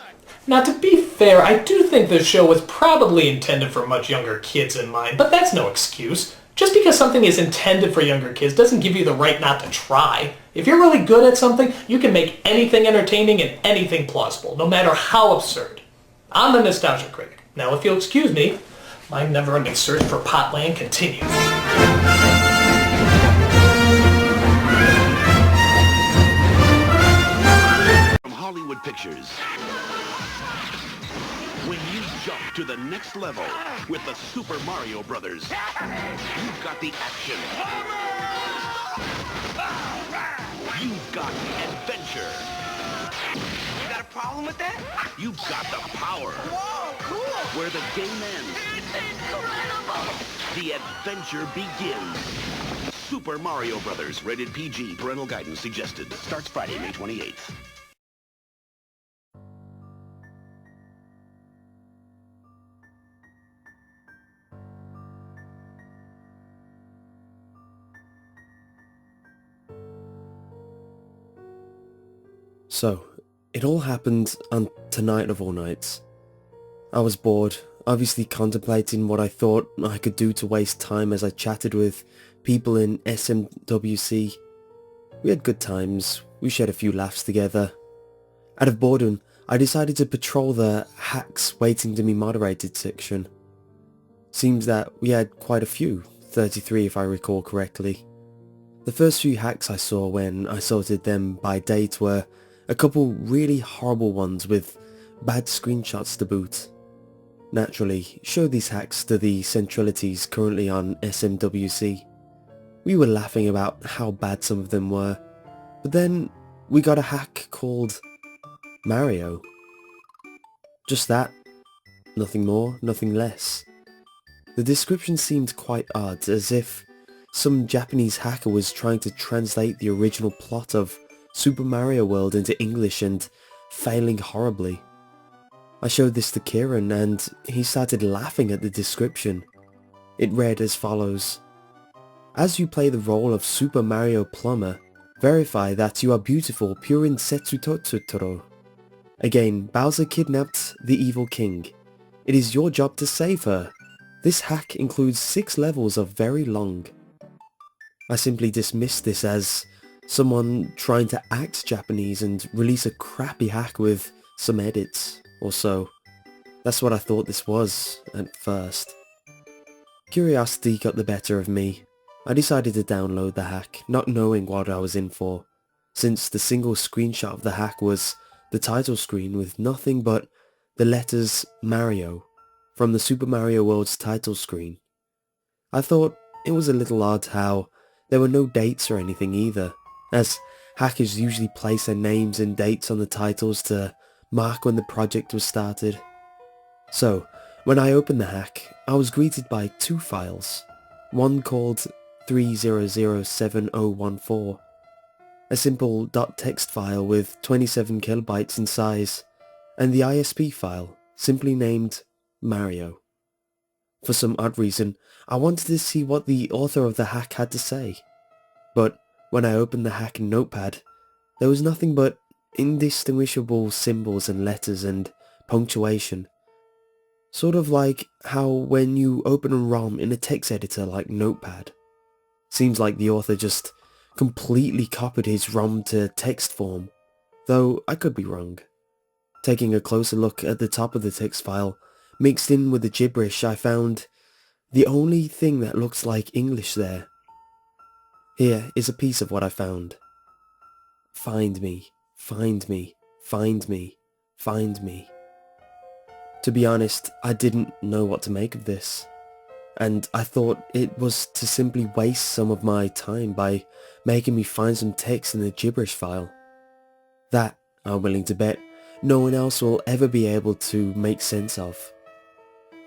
Now, to be fair, I do think this show was probably intended for much younger kids in mind, but that's no excuse. Just because something is intended for younger kids doesn't give you the right not to try. If you're really good at something, you can make anything entertaining and anything plausible, no matter how absurd. I'm the Nostalgia Critic. Now, if you'll excuse me, My never-ending search for Potland continues. From Hollywood Pictures. When you jump to the next level with the Super Mario Brothers, you've got the action. You've got the adventure. You got a problem with that? You've got the power. Whoa, cool! Where the game ends, It's incredible! the adventure begins. Super Mario Brothers, rated PG, parental guidance suggested. Starts Friday, May 28th. So, it all happened on tonight of all nights. I was bored, obviously contemplating what I thought I could do to waste time as I chatted with people in SMWC. We had good times, we shared a few laughs together. Out of boredom, I decided to patrol the hacks waiting to be moderated section. Seems that we had quite a few, 33 if I recall correctly. The first few hacks I saw when I sorted them by date were a couple really horrible ones with bad screenshots to boot. Naturally, show these hacks to the centralities currently on SMWC. We were laughing about how bad some of them were, but then we got a hack called Mario. Just that. Nothing more, nothing less. The description seemed quite odd, as if some Japanese hacker was trying to translate the original plot of Super Mario World into English and failing horribly. I showed this to Kieran and he started laughing at the description. It read as follows: as you play the role of Super Mario Plumber, verify that you are beautiful Purin Setsutotsutoro. Again, Bowser kidnapped the evil king. It is your job to save her. This hack includes 6 levels of very long. I simply dismissed this as someone trying to act Japanese and release a crappy hack with some edits, or so. That's what I thought this was, at first. Curiosity got the better of me. I decided to download the hack, not knowing what I was in for, since the single screenshot of the hack was the title screen with nothing but the letters Mario from the Super Mario World's title screen. I thought it was a little odd how there were no dates or anything either, as hackers usually place their names and dates on the titles to mark when the project was started. So, when I opened the hack, I was greeted by 2 files, one called 3007014, a simple .txt file with 27 kilobytes in size, and the ISP file, simply named Mario. For some odd reason, I wanted to see what the author of the hack had to say, but when I opened the hack in Notepad, there was nothing but indistinguishable symbols and letters and punctuation. Sort of like how when you open a ROM in a text editor like Notepad. Seems like the author just completely copied his ROM to text form, though I could be wrong. Taking a closer look at the top of the text file, mixed in with the gibberish, I found the only thing that looks like English there. Here is a piece of what I found. Find me, find me, find me, find me. To be honest, I didn't know what to make of this, and I thought it was to simply waste some of my time by making me find some text in the gibberish file. That, I'm willing to bet, no one else will ever be able to make sense of.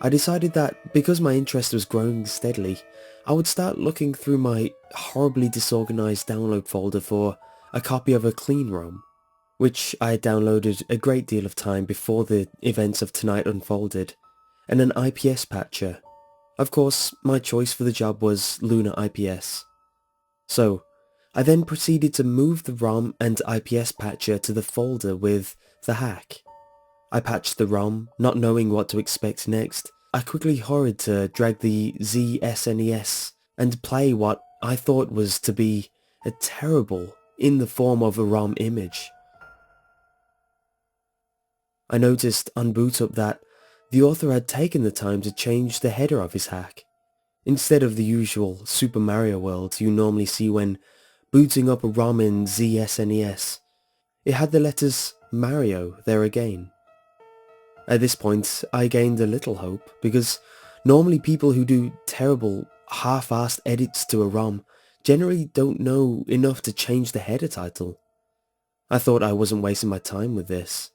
I decided that because my interest was growing steadily, I would start looking through my horribly disorganized download folder for a copy of a clean ROM, which I had downloaded a great deal of time before the events of tonight unfolded, and an IPS patcher. Of course, my choice for the job was Luna IPS. So, I then proceeded to move the ROM and IPS patcher to the folder with the hack. I patched the ROM, not knowing what to expect next. I quickly hurried to drag the ZSNES and play what I thought was to be a terrible in the form of a ROM image. I noticed on boot up that the author had taken the time to change the header of his hack. Instead of the usual Super Mario World you normally see when booting up a ROM in ZSNES, it had the letters Mario there again. At this point, I gained a little hope, because normally people who do terrible, half-assed edits to a ROM generally don't know enough to change the header title. I thought I wasn't wasting my time with this,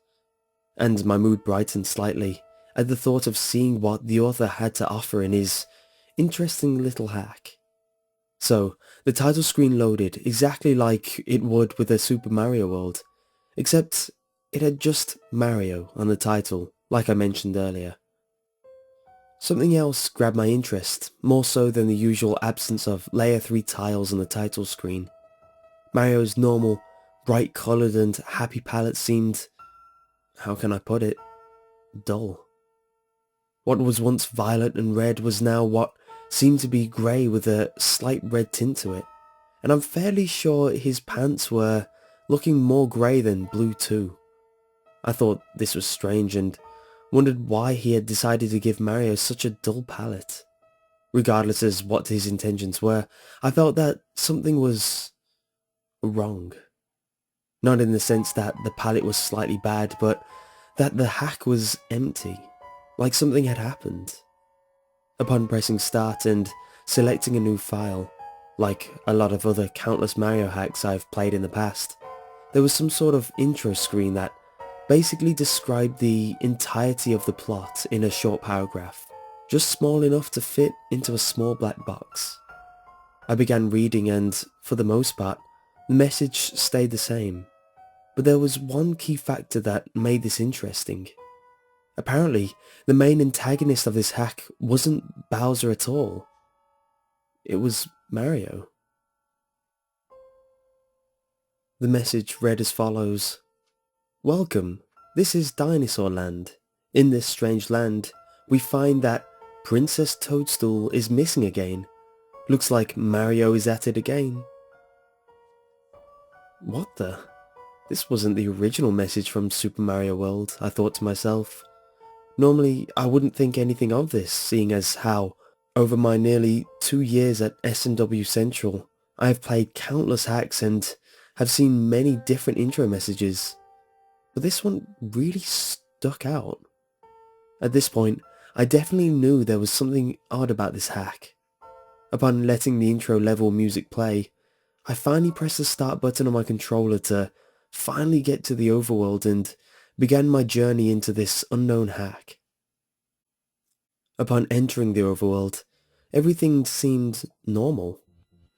and my mood brightened slightly at the thought of seeing what the author had to offer in his interesting little hack. So, the title screen loaded exactly like it would with a Super Mario World, except it had just Mario on the title, like I mentioned earlier. Something else grabbed my interest, more so than the usual absence of layer 3 tiles on the title screen. Mario's normal, bright coloured and happy palette seemed, how can I put it, dull. What was once violet and red was now what seemed to be grey with a slight red tint to it, and I'm fairly sure his pants were looking more grey than blue too. I thought this was strange and wondered why he had decided to give Mario such a dull palette. Regardless as what his intentions were, I felt that something was wrong. Not in the sense that the palette was slightly bad, but that the hack was empty, like something had happened. Upon pressing start and selecting a new file, like a lot of other countless Mario hacks I've played in the past, there was some sort of intro screen that basically described the entirety of the plot in a short paragraph, just small enough to fit into a small black box. I began reading and, for the most part, the message stayed the same, but there was one key factor that made this interesting. Apparently, the main antagonist of this hack wasn't Bowser at all. It was Mario. The message read as follows: "Welcome, this is Dinosaur Land. In this strange land, we find that Princess Toadstool is missing again. Looks like Mario is at it again." What the? This wasn't the original message from Super Mario World, I thought to myself. Normally, I wouldn't think anything of this, seeing as how, over my nearly 2 years at S&W Central, I have played countless hacks and have seen many different intro messages. But this one really stuck out. At this point, I definitely knew there was something odd about this hack. Upon letting the intro level music play, I finally pressed the start button on my controller to finally get to the overworld and began my journey into this unknown hack. Upon entering the overworld, everything seemed normal.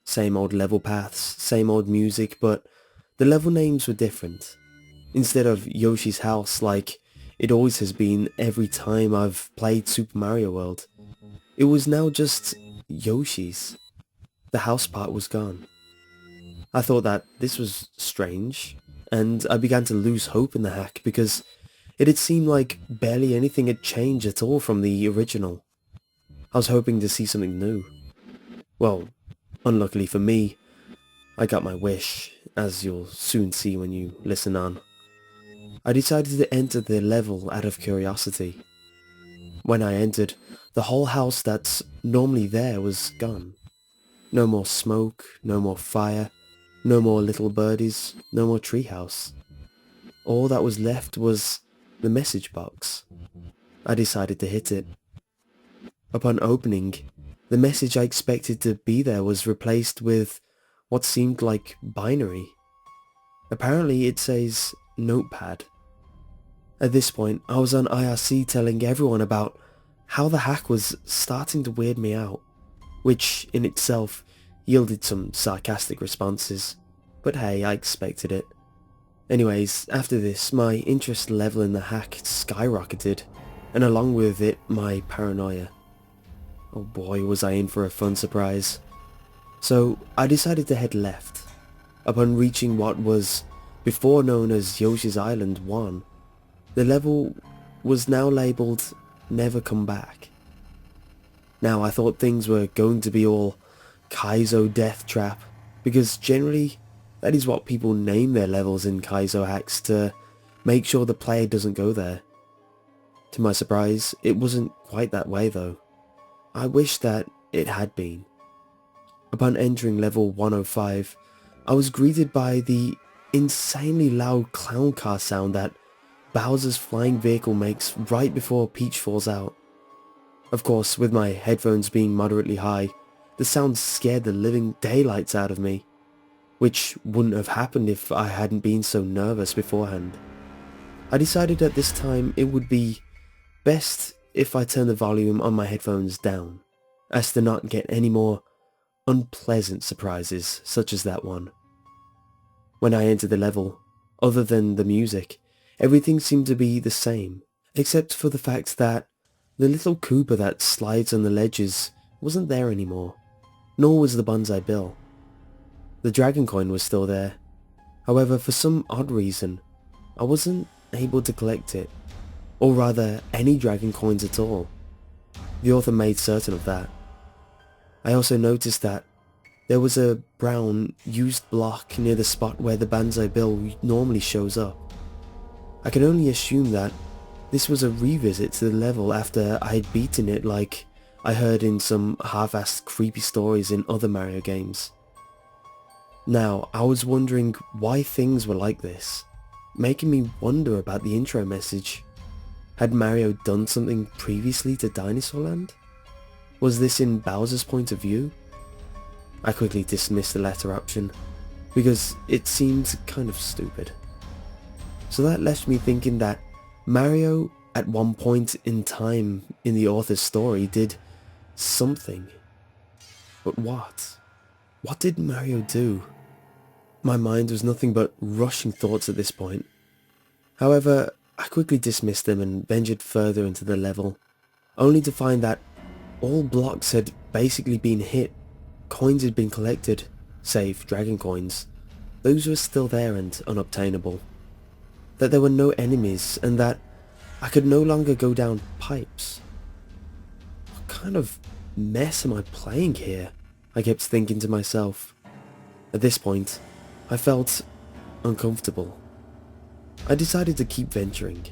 Same old level paths, same old music, but the level names were different. Instead of Yoshi's house like it always has been every time I've played Super Mario World, it was now just Yoshi's. The house part was gone. I thought that this was strange, and I began to lose hope in the hack because it had seemed like barely anything had changed at all from the original. I was hoping to see something new. Well, unluckily for me, I got my wish, as you'll soon see when you listen on. I decided to enter the level out of curiosity. When I entered, the whole house that's normally there was gone. No more smoke, no more fire, no more little birdies, no more treehouse. All that was left was the message box. I decided to hit it. Upon opening, the message I expected to be there was replaced with what seemed like binary. Apparently it says Notepad. At this point, I was on IRC telling everyone about how the hack was starting to weird me out, which in itself yielded some sarcastic responses, but hey, I expected it. Anyways, after this, my interest level in the hack skyrocketed, and along with it, my paranoia. Oh boy, was I in for a fun surprise. So, I decided to head left. Upon reaching what was before known as Yoshi's Island 1, the level was now labelled Never Come Back. Now, I thought things were going to be all Kaizo Death Trap, because generally that is what people name their levels in Kaizo hacks to make sure the player doesn't go there. To my surprise, it wasn't quite that way though. I wish that it had been. Upon entering level 105, I was greeted by the insanely loud clown car sound that Bowser's flying vehicle makes right before Peach falls out. Of course, with my headphones being moderately high, the sound scared the living daylights out of me, which wouldn't have happened if I hadn't been so nervous beforehand. I decided at this time it would be best if I turned the volume on my headphones down, as to not get any more unpleasant surprises such as that one. When I entered the level, other than the music, everything seemed to be the same, except for the fact that the little Koopa that slides on the ledges wasn't there anymore, nor was the Bonsai Bill. The Dragon Coin was still there. However, for some odd reason, I wasn't able to collect it, or rather any Dragon Coins at all. The author made certain of that. I also noticed that there was a brown, used block near the spot where the Bonsai Bill normally shows up. I can only assume that this was a revisit to the level after I had beaten it, like I heard in some half-assed creepy stories in other Mario games. Now, I was wondering why things were like this, making me wonder about the intro message. Had Mario done something previously to Dinosaur Land? Was this in Bowser's point of view? I quickly dismissed the latter option, because it seemed kind of stupid. So that left me thinking that Mario, at one point in time in the author's story, did something. But what? What did Mario do? My mind was nothing but rushing thoughts at this point. However, I quickly dismissed them and ventured further into the level, only to find that all blocks had basically been hit, coins had been collected, save Dragon Coins. Those were still there and unobtainable. That there were no enemies, and that I could no longer go down pipes. What kind of mess am I playing here? I kept thinking to myself. At this point, I felt uncomfortable. I decided to keep venturing.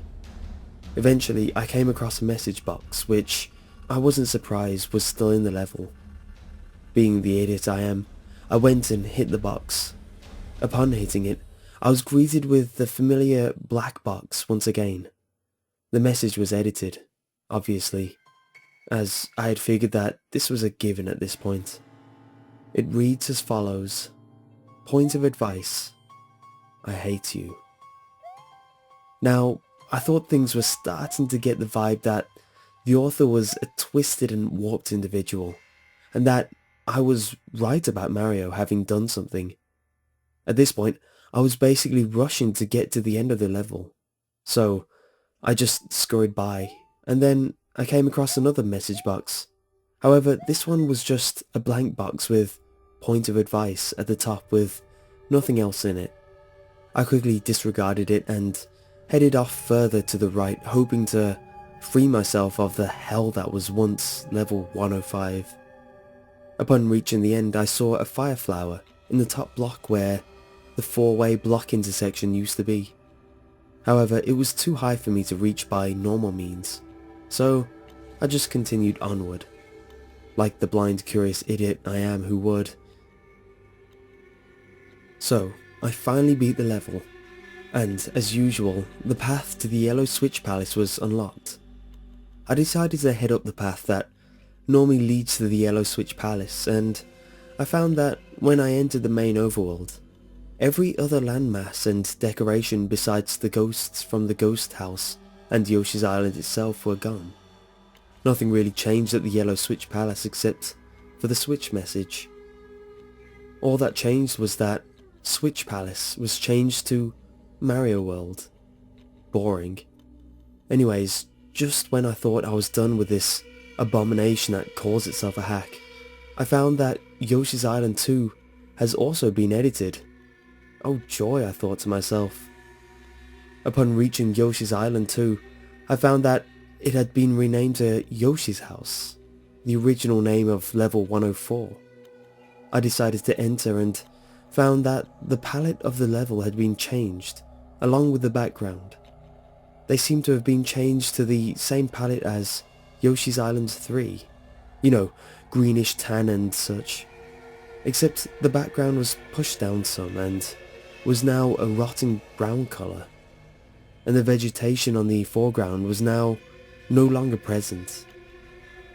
Eventually, I came across a message box, which I wasn't surprised was still in the level. Being the idiot I am, I went and hit the box. Upon hitting it, I was greeted with the familiar black box once again. The message was edited, obviously, as I had figured that this was a given at this point. It reads as follows: "Point of advice, I hate you." Now, I thought things were starting to get the vibe that the author was a twisted and warped individual, and that I was right about Mario having done something. At this point, I was basically rushing to get to the end of the level, so I just scurried by, and then I came across another message box. However, this one was just a blank box with "point of advice" at the top with nothing else in it. I quickly disregarded it and headed off further to the right, hoping to free myself of the hell that was once level 105. Upon reaching the end, I saw a fire flower in the top block where the four-way block intersection used to be. However, it was too high for me to reach by normal means, so I just continued onward, like the blind, curious idiot I am who would. So, I finally beat the level, and as usual, the path to the Yellow Switch Palace was unlocked. I decided to head up the path that normally leads to the Yellow Switch Palace, and I found that when I entered the main overworld, every other landmass and decoration besides the ghosts from the Ghost House and Yoshi's Island itself were gone. Nothing really changed at the Yellow Switch Palace except for the Switch message. All that changed was that Switch Palace was changed to Mario World. Boring. Anyways, just when I thought I was done with this abomination that calls itself a hack, I found that Yoshi's Island 2 has also been edited. Oh joy, I thought to myself. Upon reaching Yoshi's Island 2, I found that it had been renamed to Yoshi's House, the original name of level 104. I decided to enter and found that the palette of the level had been changed, along with the background. They seem to have been changed to the same palette as Yoshi's Island 3. You know, greenish tan and such. Except the background was pushed down some and was now a rotting brown colour. And the vegetation on the foreground was now no longer present.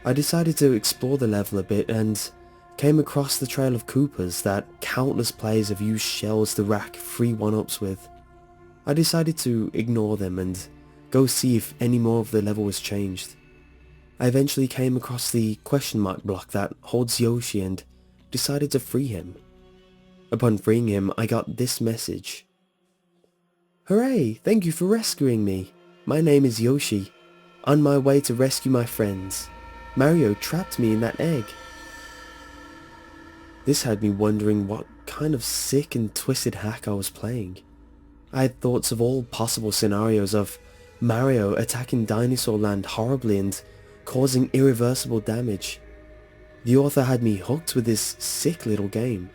I decided to explore the level a bit and came across the trail of Koopas that countless players have used shells to rack free 1-ups with. I decided to ignore them and go see if any more of the level was changed. I eventually came across the question mark block that holds Yoshi and decided to free him. Upon freeing him, I got this message. "Hooray! Thank you for rescuing me. My name is Yoshi. On my way to rescue my friends. Mario trapped me in that egg." This had me wondering what kind of sick and twisted hack I was playing. I had thoughts of all possible scenarios of Mario attacking Dinosaur Land horribly and causing irreversible damage. The author had me hooked with this sick little game,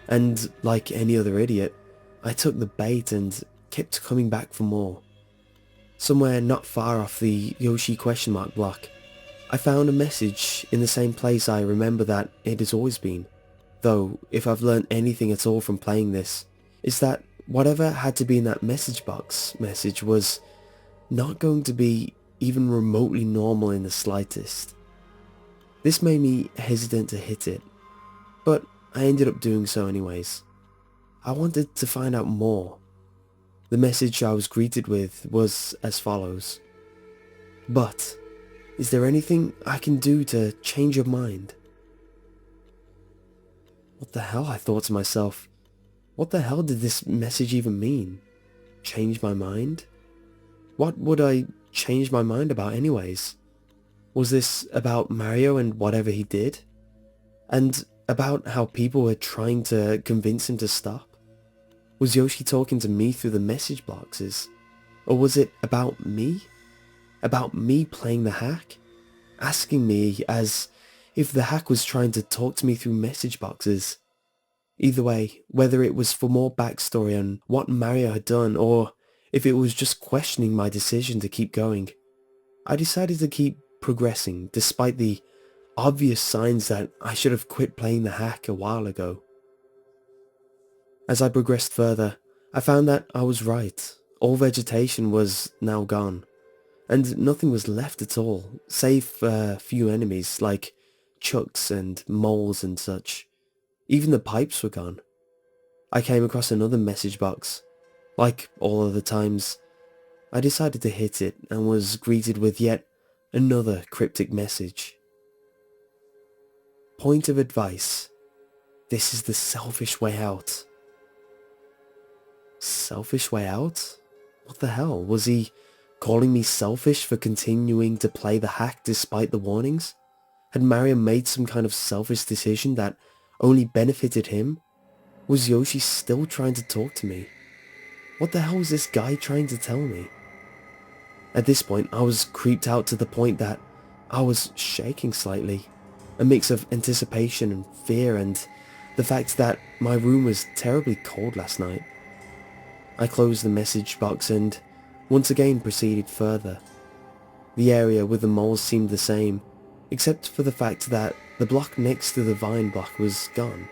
and like any other idiot, I took the bait and kept coming back for more. Somewhere not far off the Yoshi question mark block, I found a message in the same place I remember that it has always been. Though, if I've learned anything at all from playing this, is that whatever had to be in that message box message was not going to be even remotely normal in the slightest. This made me hesitant to hit it, but I ended up doing so anyways. I wanted to find out more. The message I was greeted with was as follows. "But, is there anything I can do to change your mind?" What the hell, I thought to myself. What the hell did this message even mean? Change my mind? What would I change my mind about anyways? Was this about Mario and whatever he did? And about how people were trying to convince him to stop? Was Yoshi talking to me through the message boxes? Or was it about me? About me playing the hack? Asking me as if the hack was trying to talk to me through message boxes. Either way, whether it was for more backstory on what Mario had done or if it was just questioning my decision to keep going, I decided to keep progressing despite the obvious signs that I should have quit playing the hack a while ago. As I progressed further, I found that I was right. All vegetation was now gone, and nothing was left at all, save for a few enemies like chucks and moles and such. Even the pipes were gone. I came across another message box. Like all other times, I decided to hit it and was greeted with yet another cryptic message. Point of advice. This is the selfish way out. Selfish way out? What the hell? Was he calling me selfish for continuing to play the hack despite the warnings? Had Mario made some kind of selfish decision that only benefited him? Was Yoshi still trying to talk to me? What the hell was this guy trying to tell me? At this point, I was creeped out to the point that I was shaking slightly. A mix of anticipation and fear and the fact that my room was terribly cold last night. I closed the message box and once again proceeded further. The area with the moles seemed the same, except for the fact that the block next to the vine block was gone,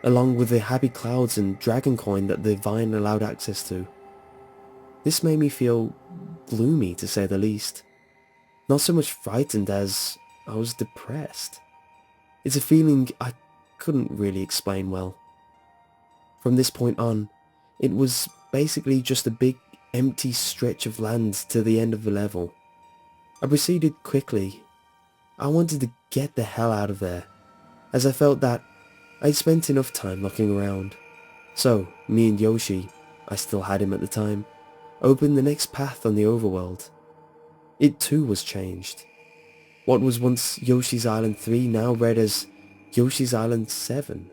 along with the happy clouds and dragon coin that the vine allowed access to. This made me feel gloomy, to say the least. Not so much frightened as I was depressed. It's a feeling I couldn't really explain well. From this point on, it was basically just a big empty stretch of land to the end of the level. I proceeded quickly. I wanted to get the hell out of there, as I felt that I'd spent enough time looking around. So, me and Yoshi, I still had him at the time, opened the next path on the overworld. It too was changed. What was once Yoshi's Island 3 now read as Yoshi's Island 7.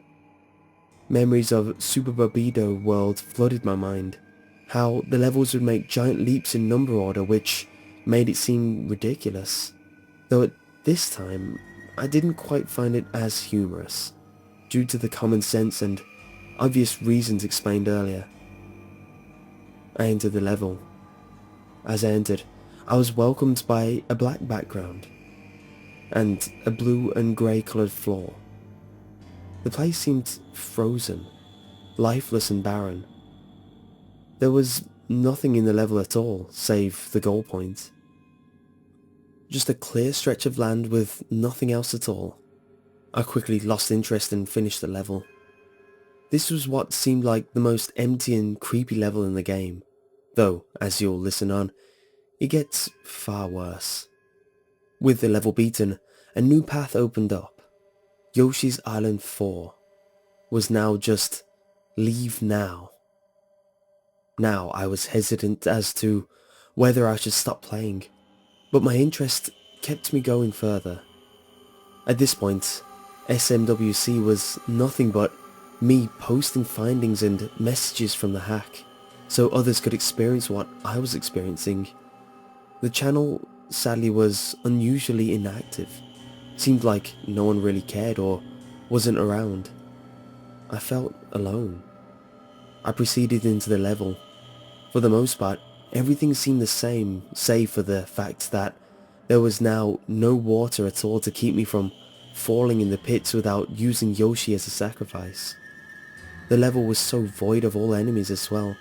Memories of Super Barbido World flooded my mind. How the levels would make giant leaps in number order, which made it seem ridiculous. Though at this time, I didn't quite find it as humorous, due to the common sense and obvious reasons explained earlier. I entered the level. as I entered, I was welcomed by a black background and a blue and grey coloured floor. The place seemed frozen, lifeless and barren. There was nothing in the level at all, save the goal point. Just a clear stretch of land with nothing else at all. I quickly lost interest and finished the level. This was what seemed like the most empty and creepy level in the game, though, as you'll listen on, it gets far worse. With the level beaten, a new path opened up. Yoshi's Island 4 was now just leave now. Now I was hesitant as to whether I should stop playing, but my interest kept me going further. At this point, SMWC was nothing but me posting findings and messages from the hack, so others could experience what I was experiencing. The channel sadly was unusually inactive. Seemed like no one really cared or wasn't around. I felt alone. I proceeded into the level. For the most part, everything seemed the same, save for the fact that there was now no water at all to keep me from falling in the pits without using Yoshi as a sacrifice. The level was so void of all enemies as well.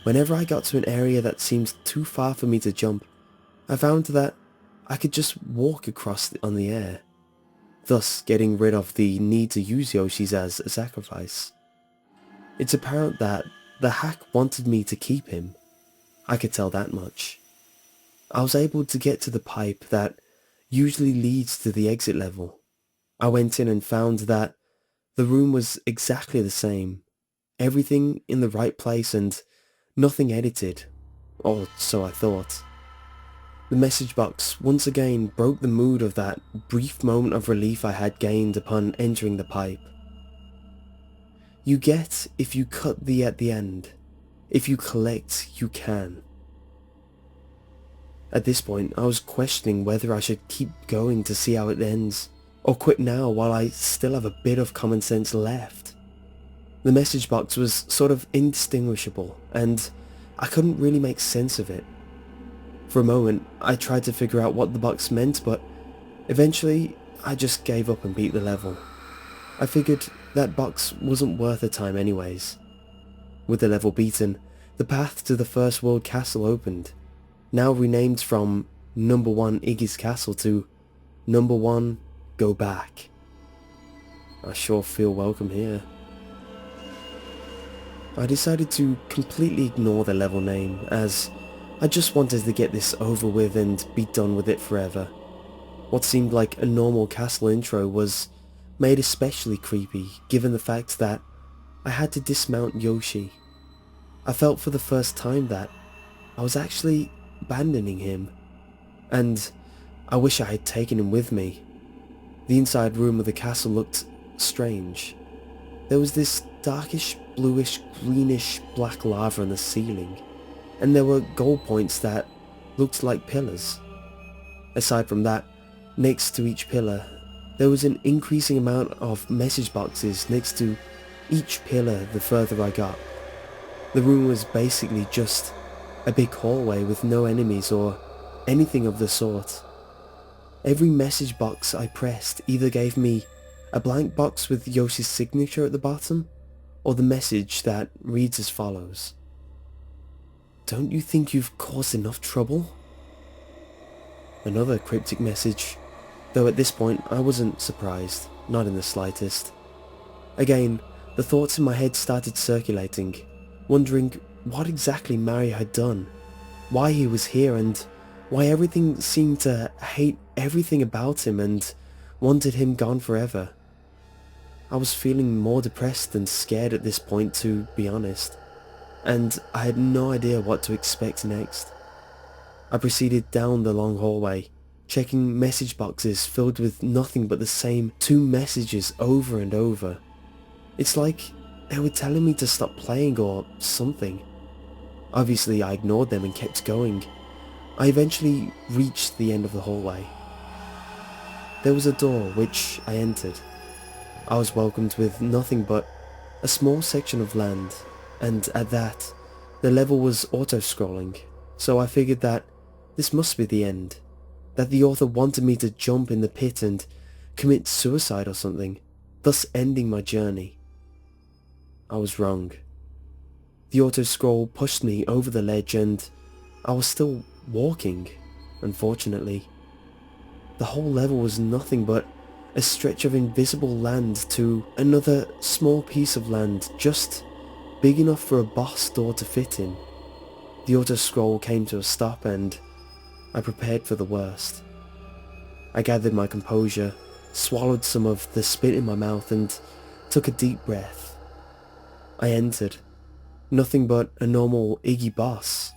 Whenever I got to an area that seemed too far for me to jump, I found that I could just walk across on the air, thus getting rid of the need to use Yoshi's as a sacrifice. It's apparent that the hack wanted me to keep him. I could tell that much. I was able to get to the pipe that usually leads to the exit level. I went in and found that the room was exactly the same, everything in the right place and nothing edited, or so I thought. The message box once again broke the mood of that brief moment of relief I had gained upon entering the pipe. You get if you cut the at the end. If you collect, you can. At this point, I was questioning whether I should keep going to see how it ends, or quit now while I still have a bit of common sense left. The message box was sort of indistinguishable, and I couldn't really make sense of it. For a moment, I tried to figure out what the box meant, but eventually I just gave up and beat the level. I figured that box wasn't worth the time anyways. With the level beaten, the path to the first world castle opened, now renamed from Number 1 Iggy's Castle to Number 1 Go Back. I sure feel welcome here. I decided to completely ignore the level name, as I just wanted to get this over with and be done with it forever. What seemed like a normal castle intro was made especially creepy given the fact that I had to dismount Yoshi. I felt for the first time that I was actually abandoning him, and I wish I had taken him with me. The inside room of the castle looked strange. There was this darkish, bluish, greenish black lava on the ceiling, and there were goal points that looked like pillars. Aside from that, next to each pillar, there was an increasing amount of message boxes next to each pillar the further I got. The room was basically just a big hallway with no enemies or anything of the sort. Every message box I pressed either gave me a blank box with Yoshi's signature at the bottom, or the message that reads as follows: "Don't you think you've caused enough trouble?" Another cryptic message, though at this point I wasn't surprised, not in the slightest. Again, the thoughts in my head started circulating, wondering what exactly Mario had done, why he was here, and why everything seemed to hate everything about him and wanted him gone forever. I was feeling more depressed than scared at this point, to be honest, and I had no idea what to expect next. I proceeded down the long hallway, checking message boxes filled with nothing but the same 2 messages over and over. It's like they were telling me to stop playing or something. Obviously I ignored them and kept going. I eventually reached the end of the hallway. There was a door which I entered. I was welcomed with nothing but a small section of land, and at that, the level was auto-scrolling, so I figured that this must be the end, that the author wanted me to jump in the pit and commit suicide or something, thus ending my journey. I was wrong. The auto-scroll pushed me over the ledge and I was still walking, unfortunately. The whole level was nothing but a stretch of invisible land to another small piece of land just big enough for a boss door to fit in. The auto-scroll came to a stop and I prepared for the worst. I gathered my composure, swallowed some of the spit in my mouth and took a deep breath. I entered. Nothing but a normal Iggy boss.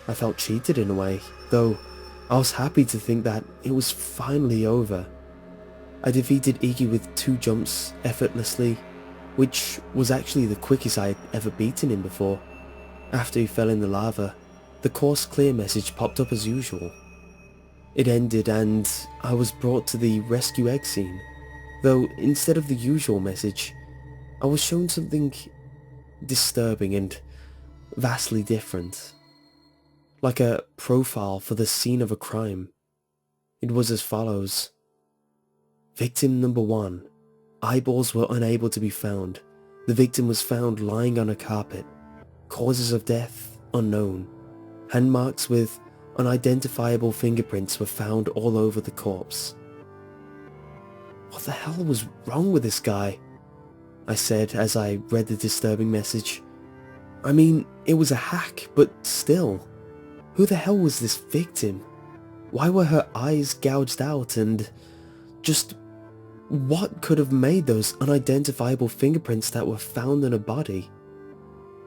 I felt cheated in a way, though I was happy to think that it was finally over. I defeated Iggy with 2 jumps effortlessly, which was actually the quickest I had ever beaten him before. After he fell in the lava, the course clear message popped up as usual. It ended and I was brought to the rescue egg scene, though instead of the usual message, I was shown something disturbing and vastly different. Like a profile for the scene of a crime. It was as follows. Victim number 1. Eyeballs were unable to be found. The victim was found lying on a carpet. Causes of death unknown. Hand marks with unidentifiable fingerprints were found all over the corpse. What the hell was wrong with this guy? I said as I read the disturbing message. I mean, it was a hack, but still. Who the hell was this victim? Why were her eyes gouged out and just what could have made those unidentifiable fingerprints that were found in a body?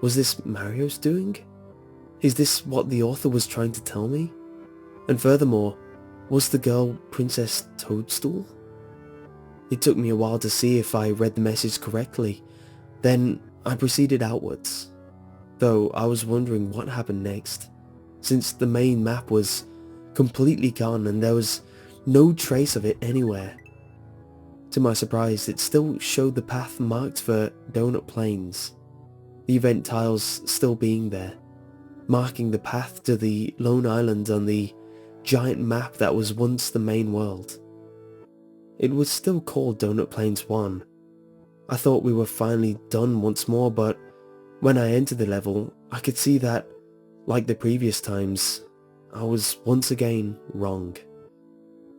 Was this Mario's doing? Is this what the author was trying to tell me? And furthermore, was the girl Princess Toadstool? It took me a while to see if I read the message correctly. Then I proceeded outwards, though I was wondering what happened next, since the main map was completely gone and there was no trace of it anywhere. To my surprise, it still showed the path marked for Donut Plains, the event tiles still being there, marking the path to the lone island on the giant map that was once the main world. It was still called Donut Plains 1. I thought we were finally done once more, but when I entered the level, I could see that, like the previous times, I was once again wrong.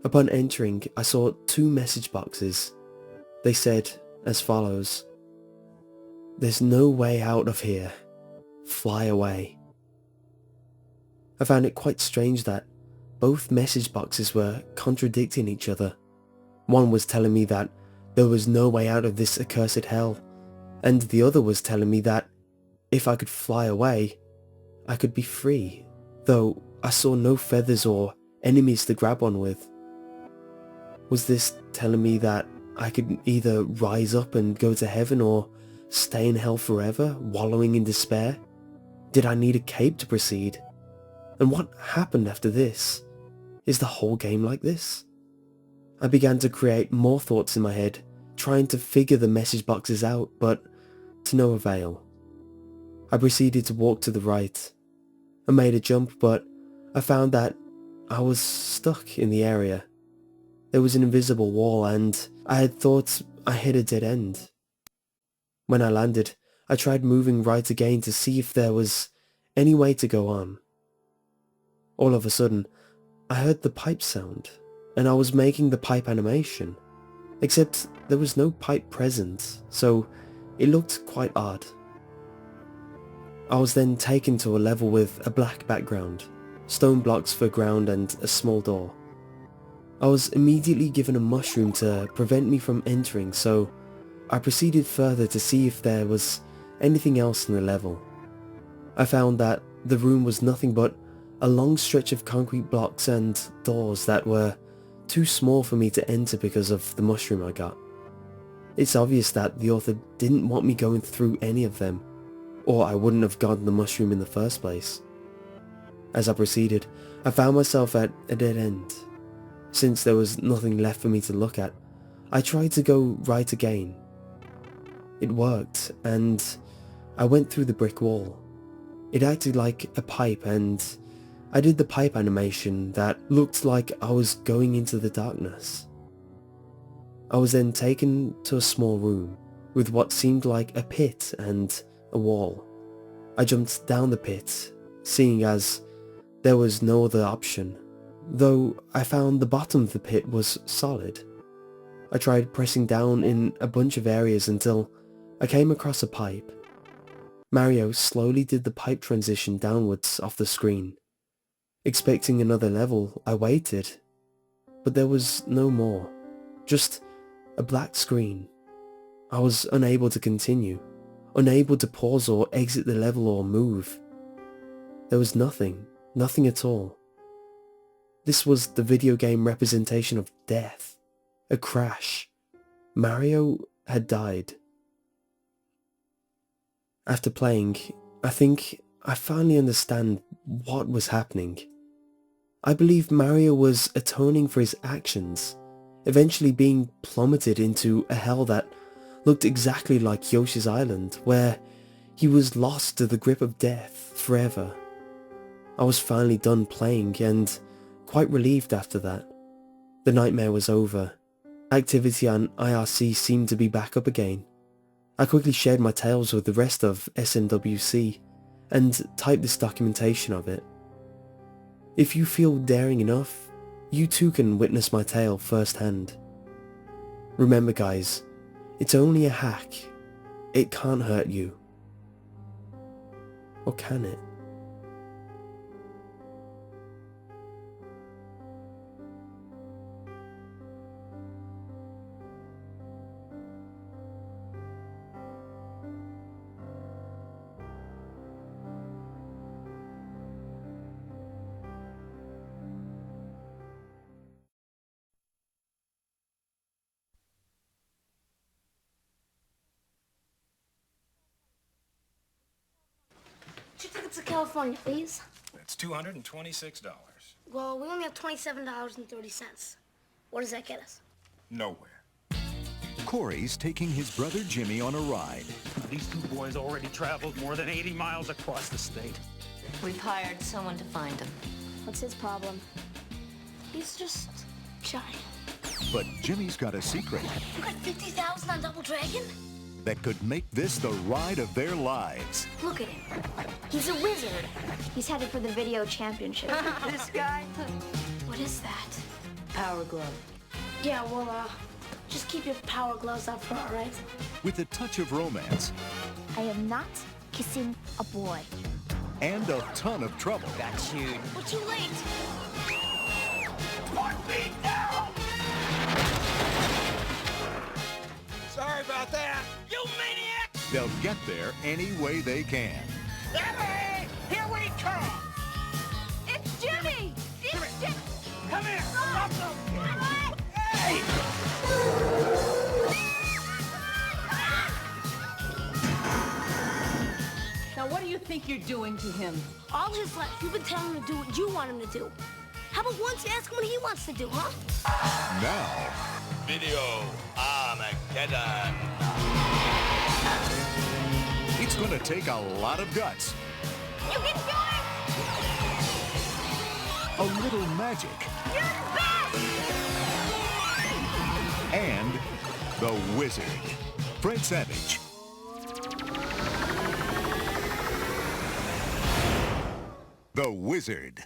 Upon entering, I saw 2 message boxes. They said as follows. There's no way out of here. Fly away. I found it quite strange that both message boxes were contradicting each other. One was telling me that there was no way out of this accursed hell, and the other was telling me that if I could fly away, I could be free, though I saw no feathers or enemies to grab on with. Was this telling me that I could either rise up and go to heaven or stay in hell forever, wallowing in despair? Did I need a cape to proceed? And what happened after this? Is the whole game like this? I began to create more thoughts in my head, trying to figure the message boxes out, but to no avail. I proceeded to walk to the right. I made a jump, but I found that I was stuck in the area. There was an invisible wall and I had thought I hit a dead end. When I landed, I tried moving right again to see if there was any way to go on. All of a sudden, I heard the pipe sound, and I was making the pipe animation, except there was no pipe present, so it looked quite odd. I was then taken to a level with a black background, stone blocks for ground and a small door. I was immediately given a mushroom to prevent me from entering, so I proceeded further to see if there was anything else in the level. I found that the room was nothing but a long stretch of concrete blocks and doors that were too small for me to enter because of the mushroom I got. It's obvious that the author didn't want me going through any of them, or I wouldn't have gotten the mushroom in the first place. As I proceeded, I found myself at a dead end. Since there was nothing left for me to look at, I tried to go right again. It worked, and I went through the brick wall. It acted like a pipe, and I did the pipe animation that looked like I was going into the darkness. I was then taken to a small room with what seemed like a pit and a wall. I jumped down the pit, seeing as there was no other option, though I found the bottom of the pit was solid. I tried pressing down in a bunch of areas until I came across a pipe. Mario slowly did the pipe transition downwards off the screen. Expecting another level, I waited, but there was no more, just a black screen. I was unable to continue, unable to pause or exit the level or move. There was nothing at all. This was the video game representation of death, a crash. Mario had died. After playing, I think I finally understand what was happening. I believe Mario was atoning for his actions, eventually being plummeted into a hell that looked exactly like Yoshi's Island, where he was lost to the grip of death forever. I was finally done playing and quite relieved after that. The nightmare was over. Activity on IRC seemed to be back up again. I quickly shared my tales with the rest of SMWC and typed this documentation of it. If you feel daring enough, you too can witness my tale firsthand. Remember guys, it's only a hack. It can't hurt you. Or can it? Two tickets to California, please. That's $226. Well, we only have $27.30. What does that get us? Nowhere. Corey's taking his brother Jimmy on a ride. These two boys already traveled more than 80 miles across the state. We've hired someone to find him. What's his problem? He's just giant. But Jimmy's got a secret You got 50,000 on Double Dragon? that could make this the ride of their lives. Look at him. He's a wizard. He's headed for the video championship. This guy? What is that? Power glove. Yeah, well, just keep your power gloves up for, all right? With a touch of romance I am not kissing a boy. and a ton of trouble. Got you. We're too late. 1 feet down! Sorry about that. You maniac! They'll get there any way they can. Emily! Here we come! It's Jimmy! It's Jimmy! Come here! Stop them! Hey! Now, what do you think you're doing to him? All his life, you've been telling him to do what you want him to do. How about once you ask him what he wants to do, huh? Now, Video Armageddon. it's gonna take a lot of guts, You can do it! a little magic, You're the best! and the wizard, Fred Savage. The Wizard.